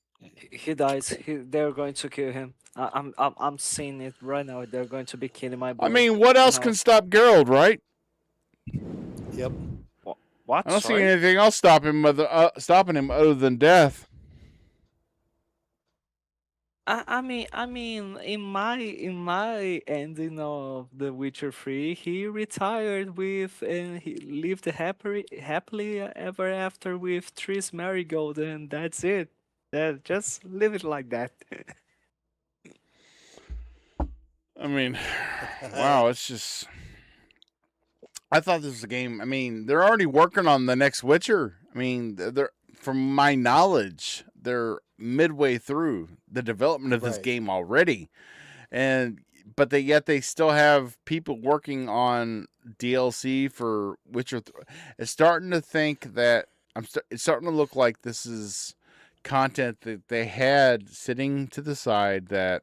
He dies. They're going to kill him. I'm seeing it right now. They're going to be killing my boy. I mean, what else can stop Geralt, right? Yep. What? I don't see Sorry? anything else stopping him other than death. I mean, in my ending of The Witcher 3, he retired with and he lived happily ever after with Triss Marigold, and that's it. Just leave it like that. I mean, wow, it's just. I thought this was a game. I mean, they're already working on the next Witcher. I mean, they're from my knowledge, they're midway through the development of this Right. game already, but they still have people working on DLC for Witcher. It's starting to think that it's starting to look like this is content that they had sitting to the side that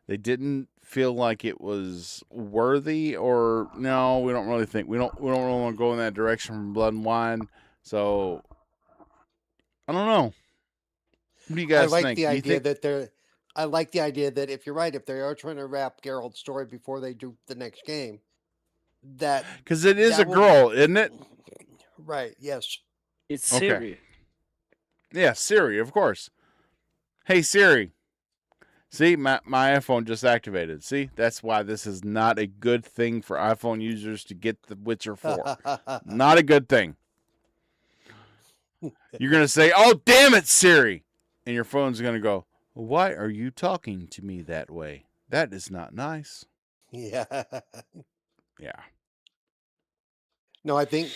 they didn't feel like it was worthy, or no, we don't really think we don't really want to go in that direction from Blood and Wine. So I don't know. What do you guys think? The Do you idea think that they're. I like the idea that if you're right, if they are trying to wrap Geralt's story before they do the next game, that because it is that a will- girl, isn't it? Right. Yes. It's Okay. Siri. Yeah, Siri, of course. Hey Siri. See, my iPhone just activated. See, that's why this is not a good thing for iPhone users to get The Witcher 4. Not a good thing. You're going to say, "Oh, damn it, Siri." And your phone's going to go, "Why are you talking to me that way? That is not nice." Yeah. Yeah. No, I think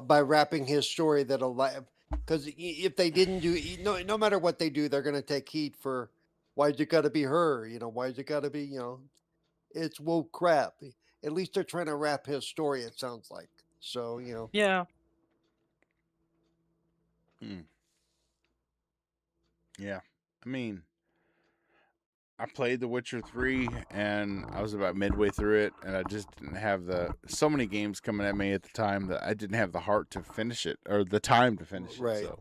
by wrapping his story that'll because if they didn't do no matter what they do, they're going to take heat for why'd it got to be her? Why'd it got to be it's woke crap. At least they're trying to wrap his story. It sounds like so. Yeah. Yeah. I mean, I played The Witcher 3 and I was about midway through it, and I just didn't have so many games coming at me at the time that I didn't have the heart to finish it or the time to finish Right. it. So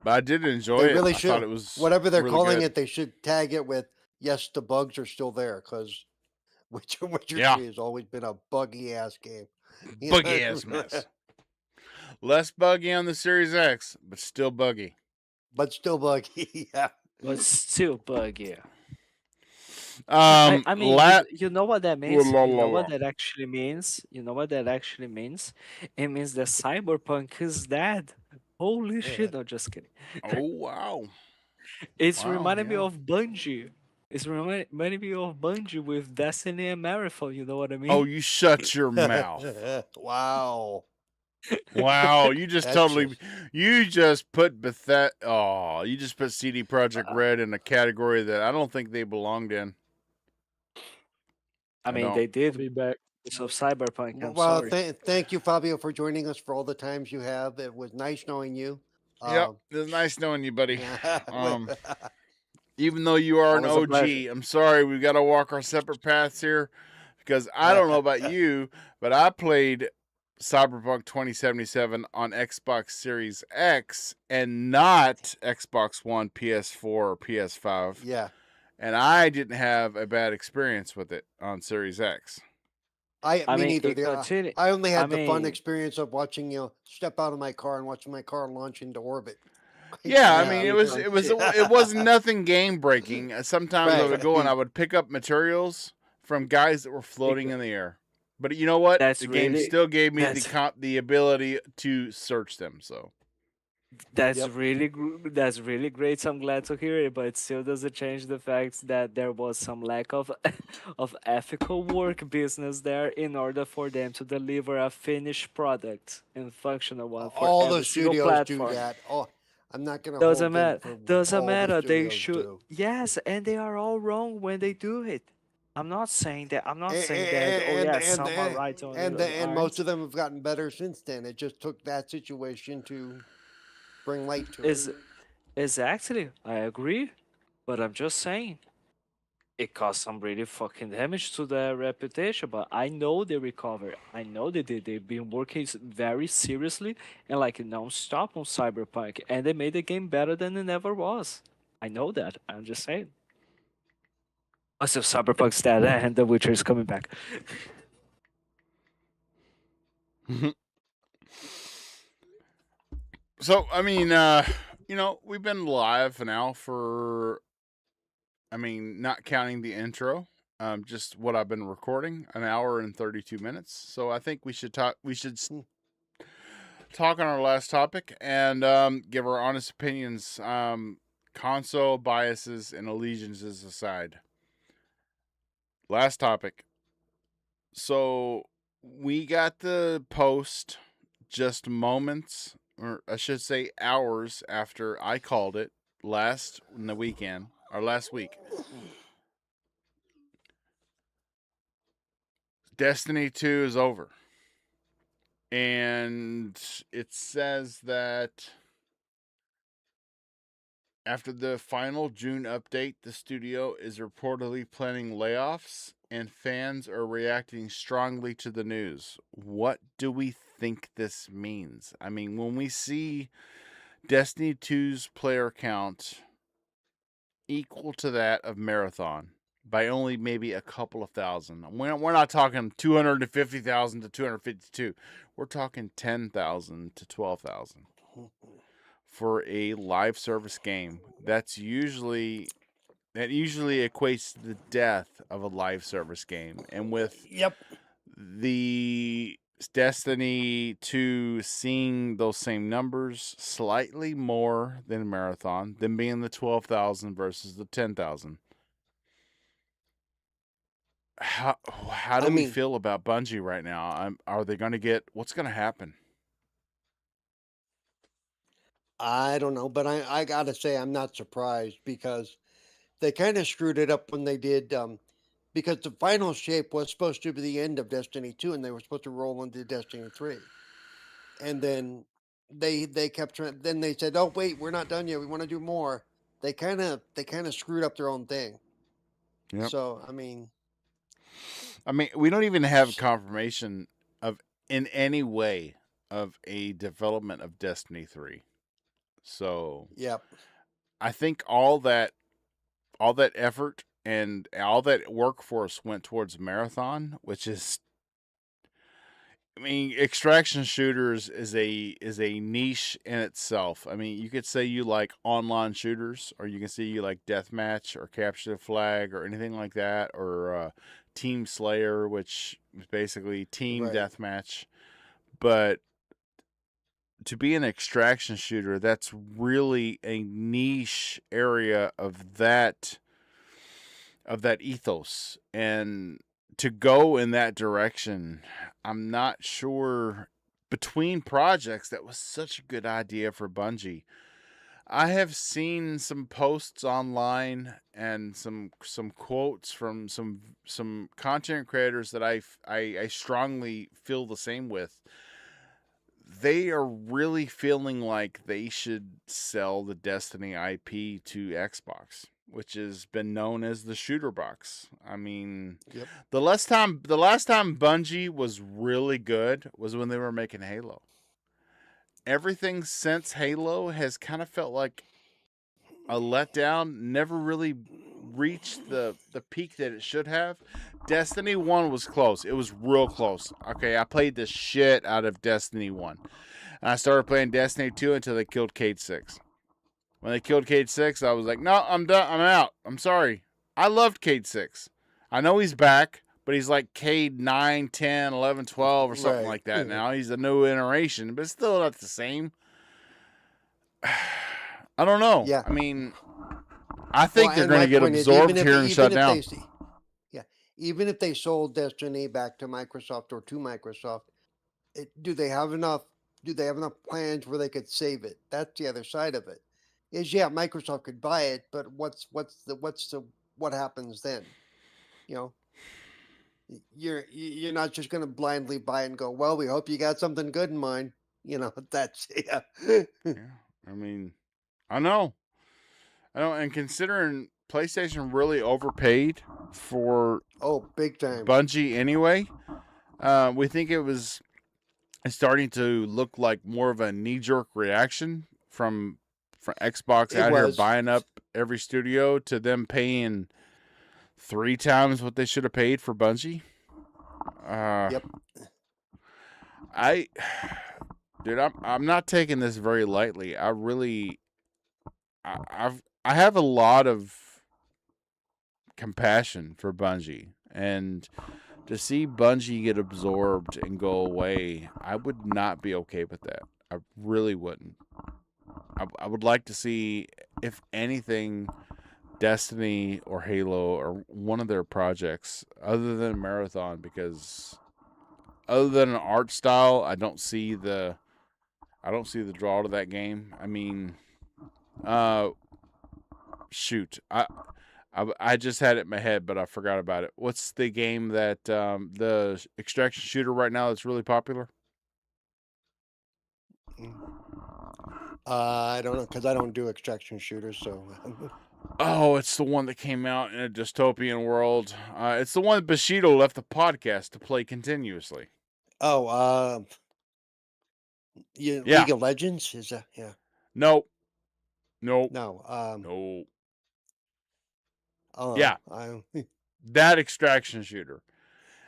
but I did enjoy They it. really I should. thought it was Whatever they're really calling good. it, they should tag it with yes, the bugs are still there because Witcher Yeah. 3 has always been a buggy ass game. Buggy ass mess. Less buggy on the Series X, but still buggy. But still buggy. Yeah. But still buggy. I mean, you know what that means? You know what that actually means? You know what that actually means? It means that Cyberpunk is dead. Holy shit, no, just kidding. Oh, wow. It's Wow, reminding me yeah. of Bungie. It's reminding me of Bungie with Destiny and Marathon. You know what I mean? Oh, you shut your mouth. Wow. Wow, you just That's totally, just you just put you just put CD Projekt Red in a category that I don't think they belonged in. I I mean, don't. they I'll did be back. of Cyberpunk. I'm well. sorry. Thank you, Fabio, for joining us for all the times you have. It was nice knowing you. Yep, it was nice knowing you, buddy. With- Even though you are an Always a OG, pleasure. I'm sorry we've got to walk our separate paths here because I don't know about you, but I played Cyberpunk 2077 on Xbox Series X and not Xbox One, PS4, or PS5. yeah. And I didn't have a bad experience with it on Series X. I Me mean, neither. it continue. I only I had the fun mean, experience of watching step out of my car and watching my car launch into orbit. Yeah, I yeah, mean it it was nothing game breaking. Sometimes I right. would go and I would pick up materials from guys that were floating in the air. But you know what? That's The game really still gave me that's the ability to search them. So that's Yep. really that's really great. So I'm glad to hear it, but it still doesn't change the fact that there was some lack of of ethical work business there in order for them to deliver a finished product and functional one for All the every single studios do platform. that. Oh, I'm not going to Doesn't hold them matter. for what Doesn't all the matter. They studios should. do. Yes, and they are all wrong when they do it. I'm not saying that. I'm not saying that. Oh And yeah, and some are and right on and, the and most aren't. of them have gotten better since then. It just took that situation to bring light to it. Exactly. I agree, but I'm just saying it caused some really fucking damage to their reputation. But I know they recovered. I know they did. They've been working very seriously and like non-stop on Cyberpunk, and they made the game better than it ever was. I know that. I'm just saying. Also, Cyberpunk's dead and The Witcher is coming back. so I mean, we've been live now for not counting the intro. Just what I've been recording, an hour and 32 minutes. So I think we should talk. We should talk on our last topic and give our honest opinions, console biases and allegiances aside. Last topic. So we got the post just moments, or I should say hours after I called it last week. Destiny 2 is over. And it says that after the final June update, the studio is reportedly planning layoffs and fans are reacting strongly to the news. What do we think this means? I mean, when we see Destiny 2's player count equal to that of Marathon by only maybe a couple of thousand. We're not talking 250,000 to 252. We're talking 10,000 to 12,000 for a live service game. That usually equates to the death of a live service game. And with Yep. the Destiny 2 seeing those same numbers, slightly more than Marathon, them being the 12,000 versus the 10,000. How do we feel about Bungie right now? Are they going to get what's going to happen? I don't know, but I gotta say I'm not surprised because they kind of screwed it up when they did. Because the final shape was supposed to be the end of Destiny 2, and they were supposed to roll into Destiny 3, and then they kept trying. Then they said, "Oh wait, we're not done yet. We want to do more." They kind of screwed up their own thing. Yep. So we don't even have confirmation of in any way of a development of Destiny 3. So yep. I think all that effort and all that workforce went towards Marathon, which is, extraction shooters is a niche in itself. You could say you like online shooters, or you can say you like deathmatch or capture the flag or anything like that, or Team Slayer, which is basically team Right. deathmatch. But to be an extraction shooter, that's really a niche area of that ethos, and to go in that direction, I'm not sure. Between projects, that was such a good idea for Bungie. I have seen some posts online and some quotes from some content creators that I strongly feel the same with. They are really feeling like they should sell the Destiny IP to Xbox, which has been known as the shooter box. I mean, Yep. the last time Bungie was really good was when they were making Halo. Everything since Halo has kind of felt like a letdown, never really reached the peak that it should have. Destiny 1 was close. It was real close. Okay, I played the shit out of Destiny 1. And I started playing Destiny 2 until they killed Cade 6. When they killed Cade 6, I was like, no, I'm done. I'm out. I'm sorry. I loved Cade 6. I know he's back, but he's like Cade 9, 10, 11, 12, or something Right. like that now. He's a new iteration, but it's still not the same. I don't know. Yeah. I mean, I think they're and going my to get point is, absorbed here and shut down. Even if they sold Destiny back to Microsoft or to Microsoft, do they have enough? Do they have enough plans where they could save it? That's the other side of it. Is Microsoft could buy it, but what happens then? You know, you're not just going to blindly buy it and go, well, we hope you got something good in mind. You know, that's Yeah, I mean, I know. And considering PlayStation really overpaid for Oh, big time. Bungie anyway, we think it's starting to look like more of a knee jerk reaction from Xbox It out here was. buying up every studio to them paying 3 times what they should have paid for Bungie. Yep. I, dude, I'm not taking this very lightly. I have a lot of compassion for Bungie, and to see Bungie get absorbed and go away, I would not be okay with that. I really wouldn't. I would like to see, if anything, Destiny or Halo or one of their projects other than Marathon, because other than an art style, I don't see the draw to that game. I mean, shoot, I just had it in my head, but I forgot about it. What's the game that the extraction shooter right now that's really popular? I don't know, because I don't do extraction shooters, so Oh, it's the one that came out in a dystopian world. It's the one Bushido left the podcast to play continuously. oh, Yeah. League of Legends is that? Yeah. Nope. Nope. No. No. Oh, Yeah. I, That extraction shooter.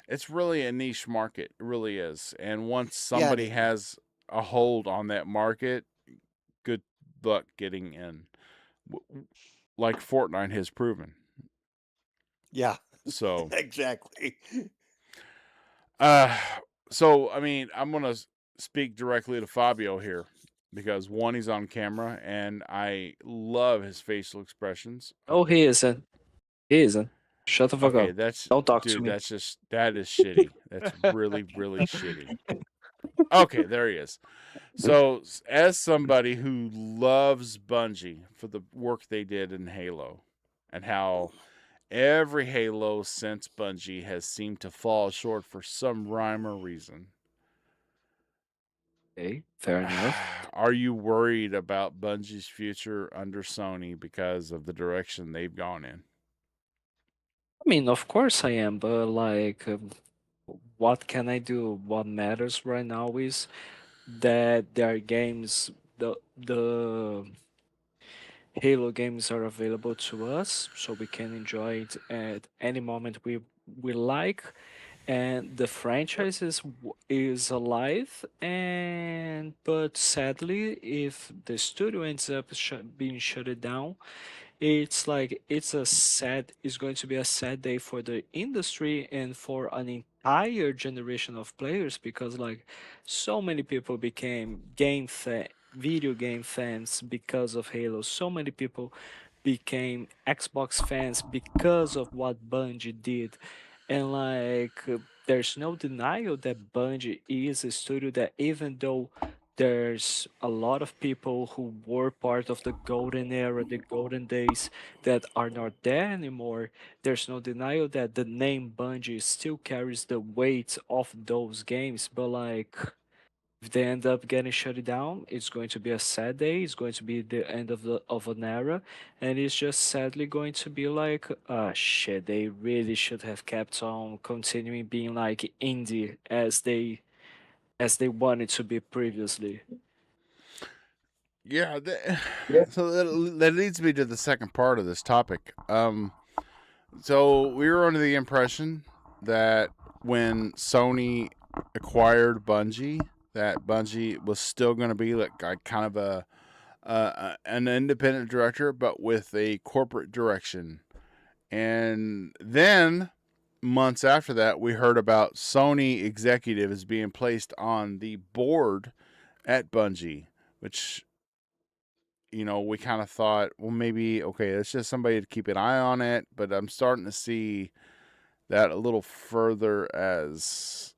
It's really a niche market. It really is. And once somebody has a hold on that market, good luck getting in. Like Fortnite has proven. yeah. So, Exactly. so I mean, I'm gonna speak directly to Fabio here because one, he's on camera, and I love his facial expressions. Oh, he isn't. He isn't. Shut the fuck Okay, up. that's Don't talk to dude. me. That is shitty. That's really shitty. Okay, there he is. So, as somebody who loves Bungie for the work they did in Halo, and how every Halo since Bungie has seemed to fall short for some rhyme or reason. Okay, fair enough. Are you worried about Bungie's future under Sony because of the direction they've gone in? I mean, of course I am, but like, what can I do? What matters right now is that their games, the Halo games are available to us, so we can enjoy it at any moment we like, and the franchise is alive. And but sadly, if the studio ends up being shut down, it's going to be a sad day for the industry and for entire generation of players, because like so many people became video game fans because of Halo. So many people became Xbox fans because of what Bungie did. And there's no denial that Bungie is a studio that, even though there's a lot of people who were part of the golden era, the golden days, that are not there anymore, there's no denial that the name Bungie still carries the weight of those games. But if they end up getting shut down, it's going to be a sad day. It's going to be the end of an era, and it's just sadly going to be like, ah, shit. They really should have kept on continuing being like indie as they wanted to be previously. Yeah, so that leads me to the second part of this topic. So we were under the impression that when Sony acquired Bungie, that Bungie was still going to be like kind of an independent director, but with a corporate direction. And then months after that, we heard about Sony executives being placed on the board at Bungie, which we kind of thought, well, maybe okay, it's just somebody to keep an eye on it. But I'm starting to see that a little further as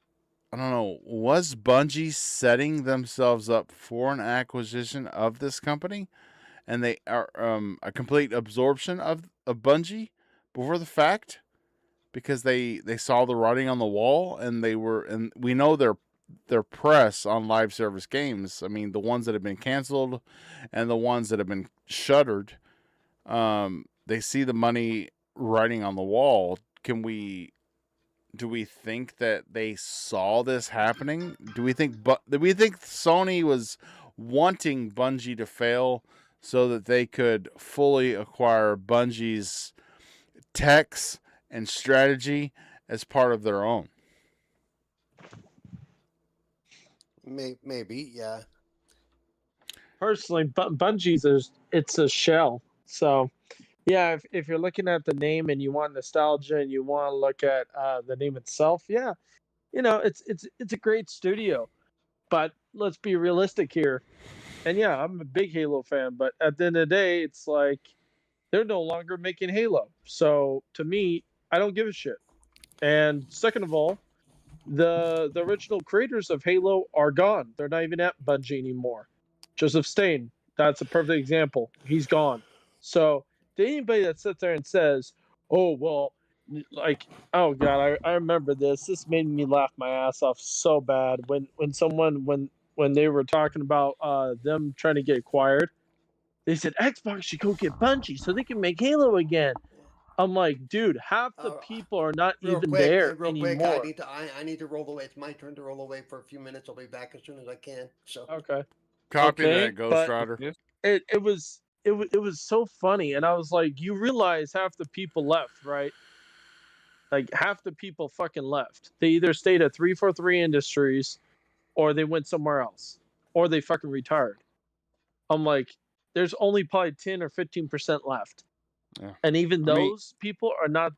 I don't know, was Bungie setting themselves up for an acquisition of this company, and they are a complete absorption of Bungie before the fact because they saw the writing on the wall and we know their press on live service games. I mean, the ones that have been canceled and the ones that have been shuttered, they see the money writing on the wall. Do we think that they saw this happening? Do we think Sony was wanting Bungie to fail so that they could fully acquire Bungie's techs and strategy as part of their own? Maybe, yeah. Personally, Bungie's it's a shell. So yeah, if you're looking at the name and you want nostalgia and you want to look at the name itself, yeah, it's a great studio. But let's be realistic here. And yeah, I'm a big Halo fan, but at the end of the day, it's like they're no longer making Halo. So to me, I don't give a shit. And second of all, the original creators of Halo are gone. They're not even at Bungie anymore. Joseph Stain, that's a perfect example. He's gone. So to anybody that sits there and says, "Oh well," like, oh god, I remember this. This made me laugh my ass off so bad when they were talking about them trying to get acquired. They said Xbox should go get Bungie so they can make Halo again. I'm like, dude, half the people are not even there real quick. anymore. I need to roll away. It's my turn to roll away for a few minutes. I'll be back as soon as I can. So Okay. Copy Okay, that, Ghost but Rider. it was so funny, and I was like, you realize half the people left, right? Like half the people fucking left. They either stayed at 343 Industries, or they went somewhere else, or they fucking retired. I'm like, there's only probably 10 or 15% left, Yeah. and even I mean, those people are not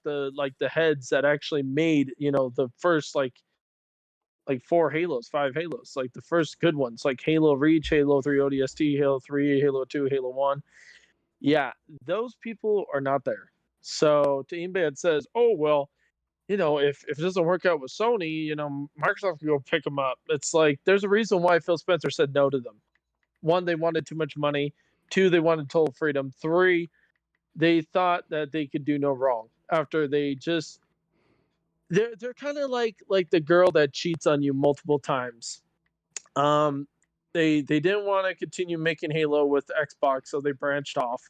the heads that actually made the first like 4 Halos, 5 Halos, like the first good ones, like Halo Reach, Halo 3 ODST, Halo 3, Halo 2, Halo 1. Yeah, those people are not there. So to anybody that says, "Oh well, if it doesn't work out with Sony, Microsoft can go pick them up," it's like there's a reason why Phil Spencer said no to them. One, they wanted too much money. Two, they wanted total freedom. Three, they thought that they could do no wrong after they just they're kind of like the girl that cheats on you multiple times. Um, they didn't want to continue making Halo with Xbox, so they branched off.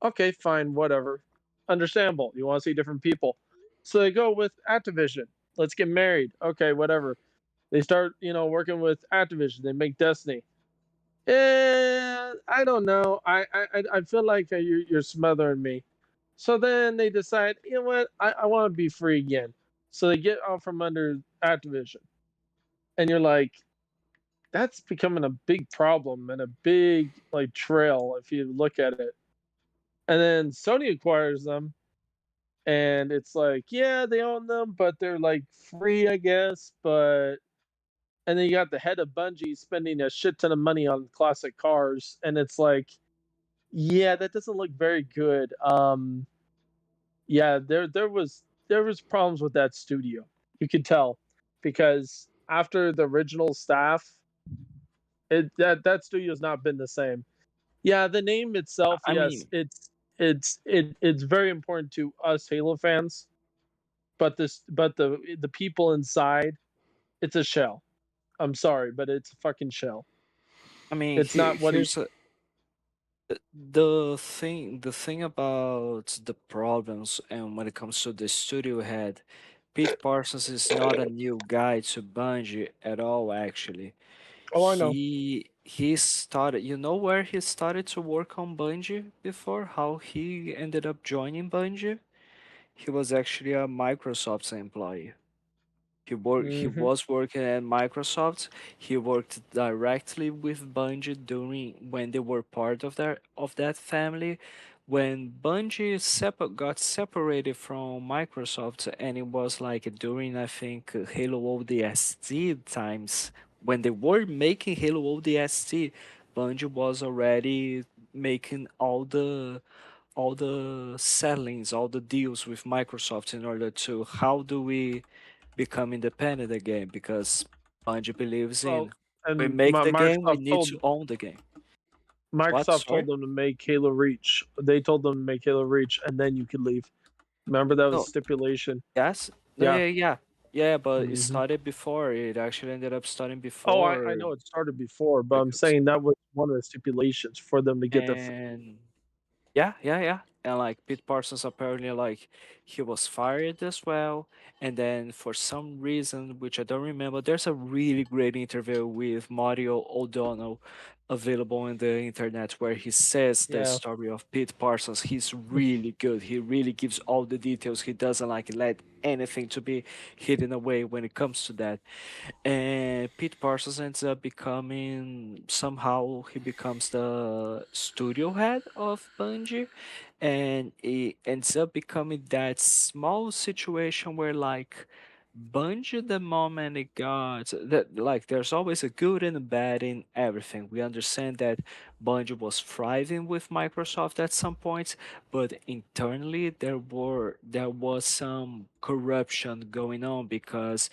Okay, fine, whatever. Understandable. You want to see different people, so they go with Activision. Let's get married. Okay, whatever. They start, working with Activision. They make Destiny. I don't know. I feel like you're smothering me. So then they decide, you know what? I want to be free again. So they get out from under Activision, and you're like, that's becoming a big problem and a big trail if you look at it. And then Sony acquires them, and it's like, yeah, they own them, but they're like free, I guess. But and then you got the head of Bungie spending a shit ton of money on classic cars, and it's like, yeah, that doesn't look very good. Yeah, there was problems with that studio. You could tell because after the original staff, that studio's not been the same. Yeah, the name itself, I yes, mean, it's very important to us Halo fans, but the people inside, it's a shell. I'm sorry, but it's a fucking shell. It's not what it. here's the thing about the problems, and when it comes to the studio head, Pete Parsons is not a new guy to Bungie at all, actually. Oh, I know. He started, where he started to work on Bungie before, how he ended up joining Bungie? He was actually a Microsoft employee. He Hmm. was working at Microsoft. He worked directly with Bungie during when they were part of that family. When Bungie got separated from Microsoft, and it was like during, I think, Halo ODST times, when they were making Halo ODST, Bungie was already making all the settlings, all the deals with Microsoft in order to, how do we become independent again, because Bungie believes Well, in, we and make the game, we Microsoft need told to own the game. What? Microsoft Sorry? told them to make Halo Reach. They told them to make Halo Reach, and then you could leave. Remember that was No. stipulation. Yes? No, Yeah. yeah, yeah. Yeah, but it Hmm. started before. It actually ended up starting Oh, I before, know it started before, but I'm because saying that was one of the stipulations for them to get their. and yeah, yeah, yeah. And like Pete Parsons, apparently, like, he was fired as well. And then for some reason, which I don't remember, there's a really great interview with Mario O'Donnell available on the internet where he says the Yeah. story of Pete Parsons. He's really good. He really gives all the details. He doesn't like let anything to be hidden away when it comes to that. And Pete Parsons ends up becoming, somehow he becomes the studio head of Bungie, and it ends up becoming that small situation where, like, Bungie, the moment it got that, like, there's always a good and a bad in everything. We understand that Bungie was thriving with Microsoft at some point, but internally there was some corruption going on, because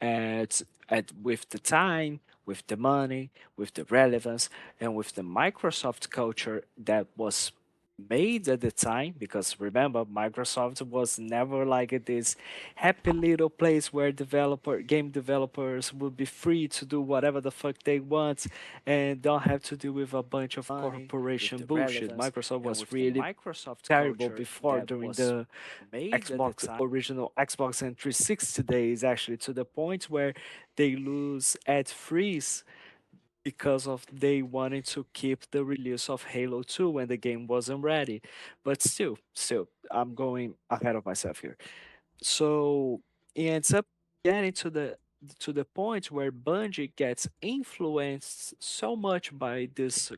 with the time, with the money, with the relevance, and with the Microsoft culture that was made at the time, because remember, Microsoft was never like this happy little place where game developers would be free to do whatever the fuck they want and don't have to deal with a bunch of Money with corporation the bullshit. relevance Microsoft and was with the really Microsoft terrible culture before, that during was the made at the Xbox time. original Xbox and 360 days, actually, to the point where they lose ad freeze because of they wanted to keep the release of Halo 2 when the game wasn't ready. But still, I'm going ahead of myself here. So it ends up getting to the point where Bungie gets influenced so much by this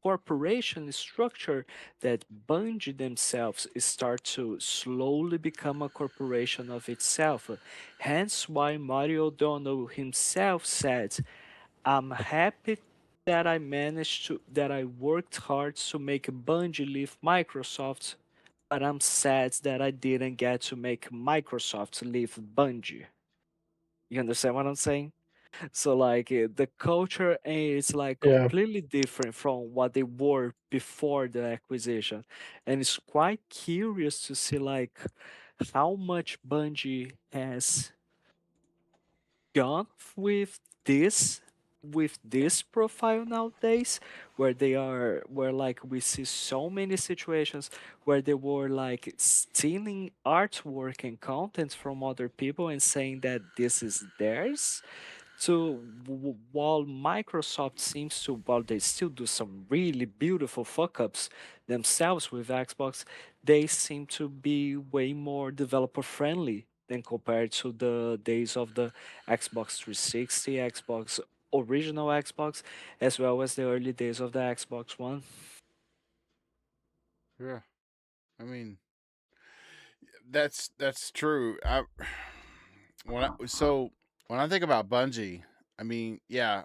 corporation structure that Bungie themselves start to slowly become a corporation of itself. Hence why Mario O'Donnell himself said, I'm happy that I worked hard to make Bungie leave Microsoft, but I'm sad that I didn't get to make Microsoft leave Bungie. You understand what I'm saying? So like, the culture is like Yeah. completely different from what they were before the acquisition, and it's quite curious to see like how much Bungie has gone with this profile nowadays, where like we see so many situations where they were like stealing artwork and content from other people and saying that this is theirs. So while Microsoft seems to, while they still do some really beautiful fuck ups themselves with Xbox, they seem to be way more developer friendly than compared to the days of the Xbox 360, Xbox original Xbox, as well as the early days of the Xbox One. Yeah. I mean, that's true. So when I think about Bungie, I mean, yeah,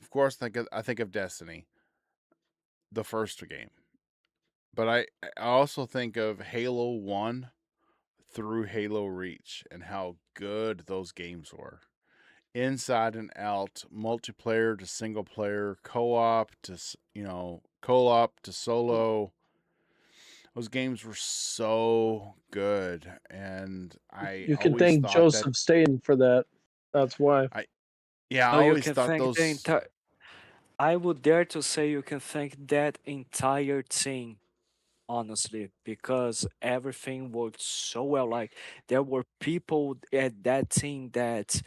of course, I think of Destiny, the first game, but I also think of Halo One through Halo Reach and how good those games were. Inside and out, multiplayer to single player, co-op to co-op to solo. Those games were so good, and I You can always thank thought that Joseph Staten for that. That's why. I yeah, I Oh, you always can thought thank the those. entire. I would dare to say you can thank that entire team, honestly, because everything worked so well. Like there were people at that team that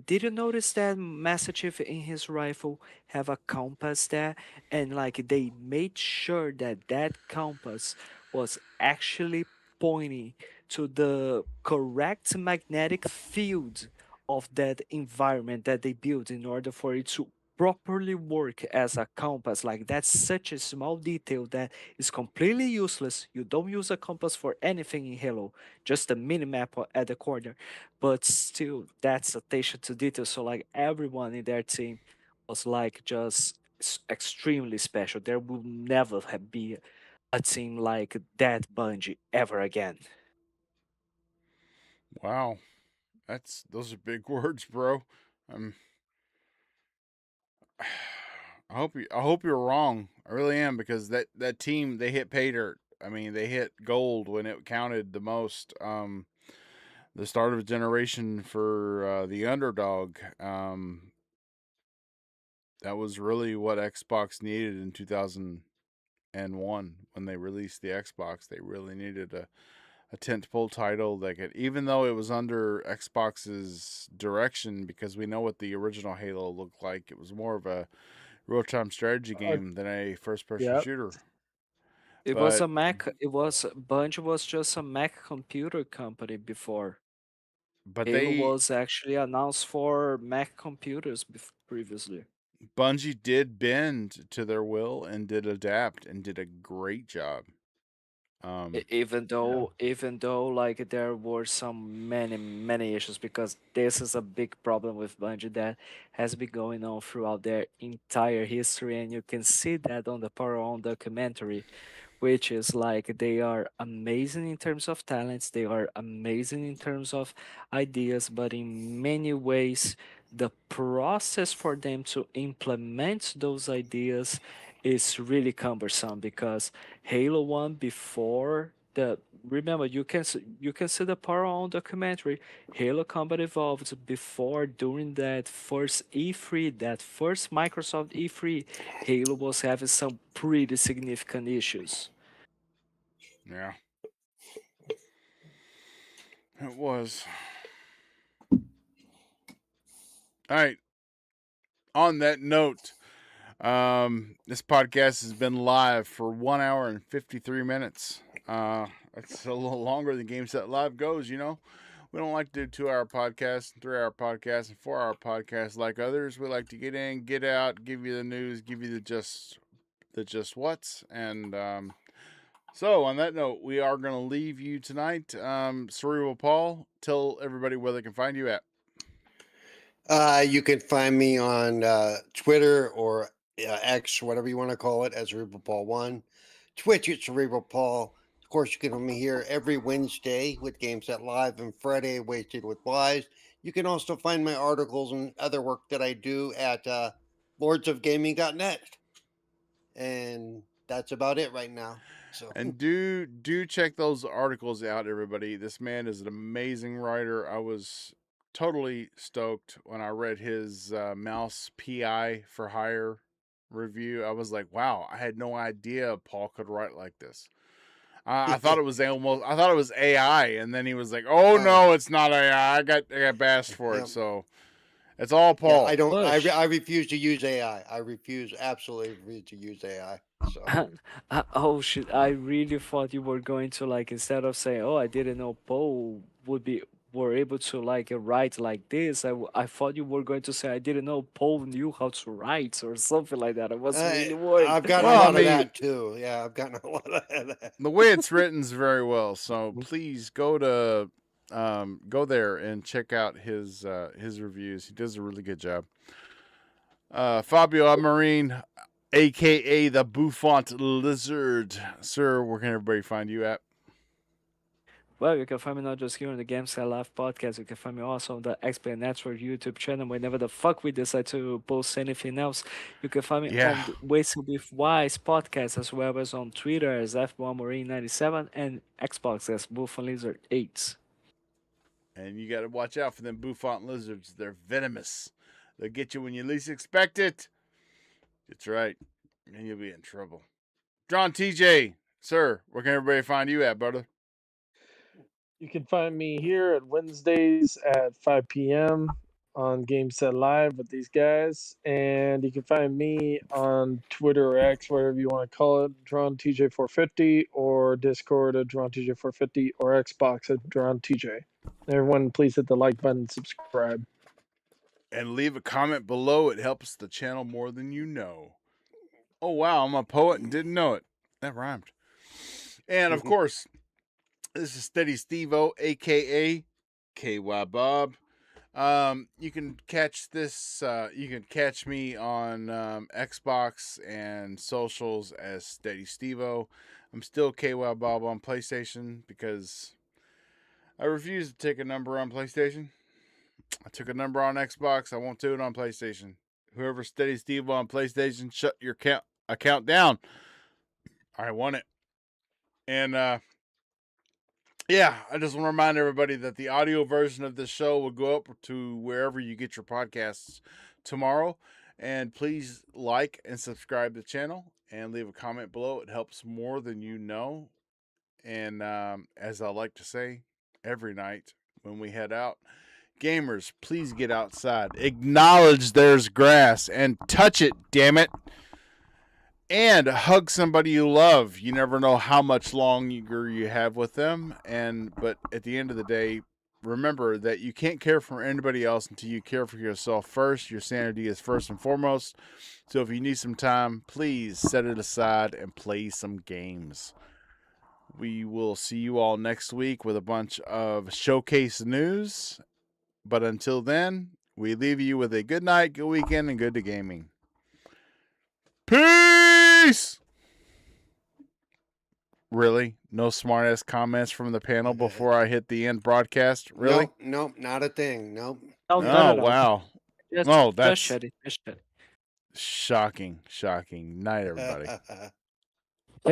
did you notice that Master Chief in his rifle have a compass there, and like they made sure that that compass was actually pointing to the correct magnetic field of that environment that they built in order for it to properly work as a compass. Like that's such a small detail that is completely useless. You don't use a compass for anything in Halo, just a mini map at the corner. But still, that's attention to detail. So like everyone in their team was like just extremely special. There will never have be a team like that Bungie ever again. Wow, those are big words, bro. Um, I hope you're wrong. I really am because that team they hit pay dirt. I mean, they hit gold when it counted the most. The start of a generation for the underdog. That was really what Xbox needed in 2001 when they released the Xbox. They really needed a tentpole title that could, even though it was under Xbox's direction, because we know what the original Halo looked like. It was more of a real-time strategy Uh, game than a first-person yeah. shooter. It was But a Mac. It was Bungie was just a Mac computer company before. but Halo they was actually announced for Mac computers previously. Bungie did bend to their will and did adapt and did a great job. Um, Yeah. Even though like there were some many issues, because this is a big problem with Bungie that has been going on throughout their entire history, and you can see that on the Power On documentary, which is like they are amazing in terms of talents, they are amazing in terms of ideas, but in many ways, the process for them to implement those ideas is really cumbersome, because Halo 1 before the remember you can see the Power On documentary. Halo Combat Evolved before during that first E3, that first Microsoft E3, Halo was having some pretty significant issues. yeah, it was. All right. On that note, this podcast has been live for 1 hour and 53 minutes. That's a little longer than Game Set Live goes, you know. We don't like to do 2 hour podcasts, 3 hour podcasts, and 4 hour podcasts like others. We like to get in, get out, give you the news, give you the just what's. And so on that note, we are going to leave you tonight. Cerebral Paul, tell everybody where they can find you at. You can find me on Twitter or X, whatever you want to call it, as Cerebral Paul One. Twitch at Cerebral Paul. Of course, you can find me here every Wednesday with GameSet Live and Friday Wasted with Wise. You can also find my articles and other work that I do at lordsofgaming.net. And that's about it right now. So And do check those articles out, everybody. This man is an amazing writer. I was totally stoked when I read his mouse PI for hire review. I was like, wow, I had no idea Paul could write like this. I thought it was I thought it was AI, and then he was like, "Oh uh, no, it's not AI. I got bashed for it." yeah, So it's all yeah, I Paul. don't. Push. I refuse to use AI. I refuse, absolutely refuse to use AI. So Oh shit, I really thought you were going to like, instead of saying, "Oh, I didn't know Poe would be were able to like write like this. I thought you were going to say I didn't know Paul knew how to write or something like that. I was really worried. I've gotten Well, a I lot of mean- that too. Yeah, I've gotten a lot of that. The way it's written is very well. So please go there and check out his reviews. He does a really good job. Fabio Amarine, aka the Bouffant Lizard. Sir, where can everybody find you at? Well, you can find me not just here on the Games That Live podcast. You can find me also on the Explain Network YouTube channel. Whenever the fuck we decide to post anything else, you can find me Yeah. on the Wasting with Wise podcast, as well as on Twitter as F1Marine97 and Xbox as Buffon Lizard 8. And you got to watch out for them Bouffant Lizards. They're venomous. They'll get you when you least expect it. That's right. And you'll be in trouble. John TJ, sir, where can everybody find you at, brother? You can find me here at Wednesdays at 5 p.m. on Game Set Live with these guys. And you can find me on Twitter or X, whatever you want to call it, DrawnTJ450, or Discord at DrawnTJ450, or Xbox at DrawnTJ. Everyone, please hit the like button and subscribe. And leave a comment below. It helps the channel more than you know. Oh, wow, I'm a poet and didn't know it. That rhymed. And, of course, this is Steady Steve-O, a.k.a. KY Bob. You can catch this. You can catch me on Xbox and socials as Steady Steve-O. I'm still KY Bob on PlayStation because I refuse to take a number on PlayStation. I took a number on Xbox. I won't do it on PlayStation. Whoever Steady Steve on PlayStation, shut your account down. I want it. And yeah, I just want to remind everybody that the audio version of this show will go up to wherever you get your podcasts tomorrow. And please like and subscribe to the channel and leave a comment below. It helps more than you know. And as I like to say every night when we head out, gamers, please get outside. Acknowledge there's grass and touch it, damn it. And hug somebody you love. You never know how much longer you have with them. But at the end of the day, remember that you can't care for anybody else until you care for yourself first. Your sanity is first and foremost. So if you need some time, please set it aside and play some games. We will see you all next week with a bunch of showcase news. But until then, we leave you with a good night, good weekend, and good to gaming. Peace! Really? No smart ass comments from the panel before I hit the end broadcast? Really? Nope, not a thing. Nope. No, Oh, not at all. wow. Just, Oh, just that's shut it. Just shut it. shocking. Shocking. Night, everybody.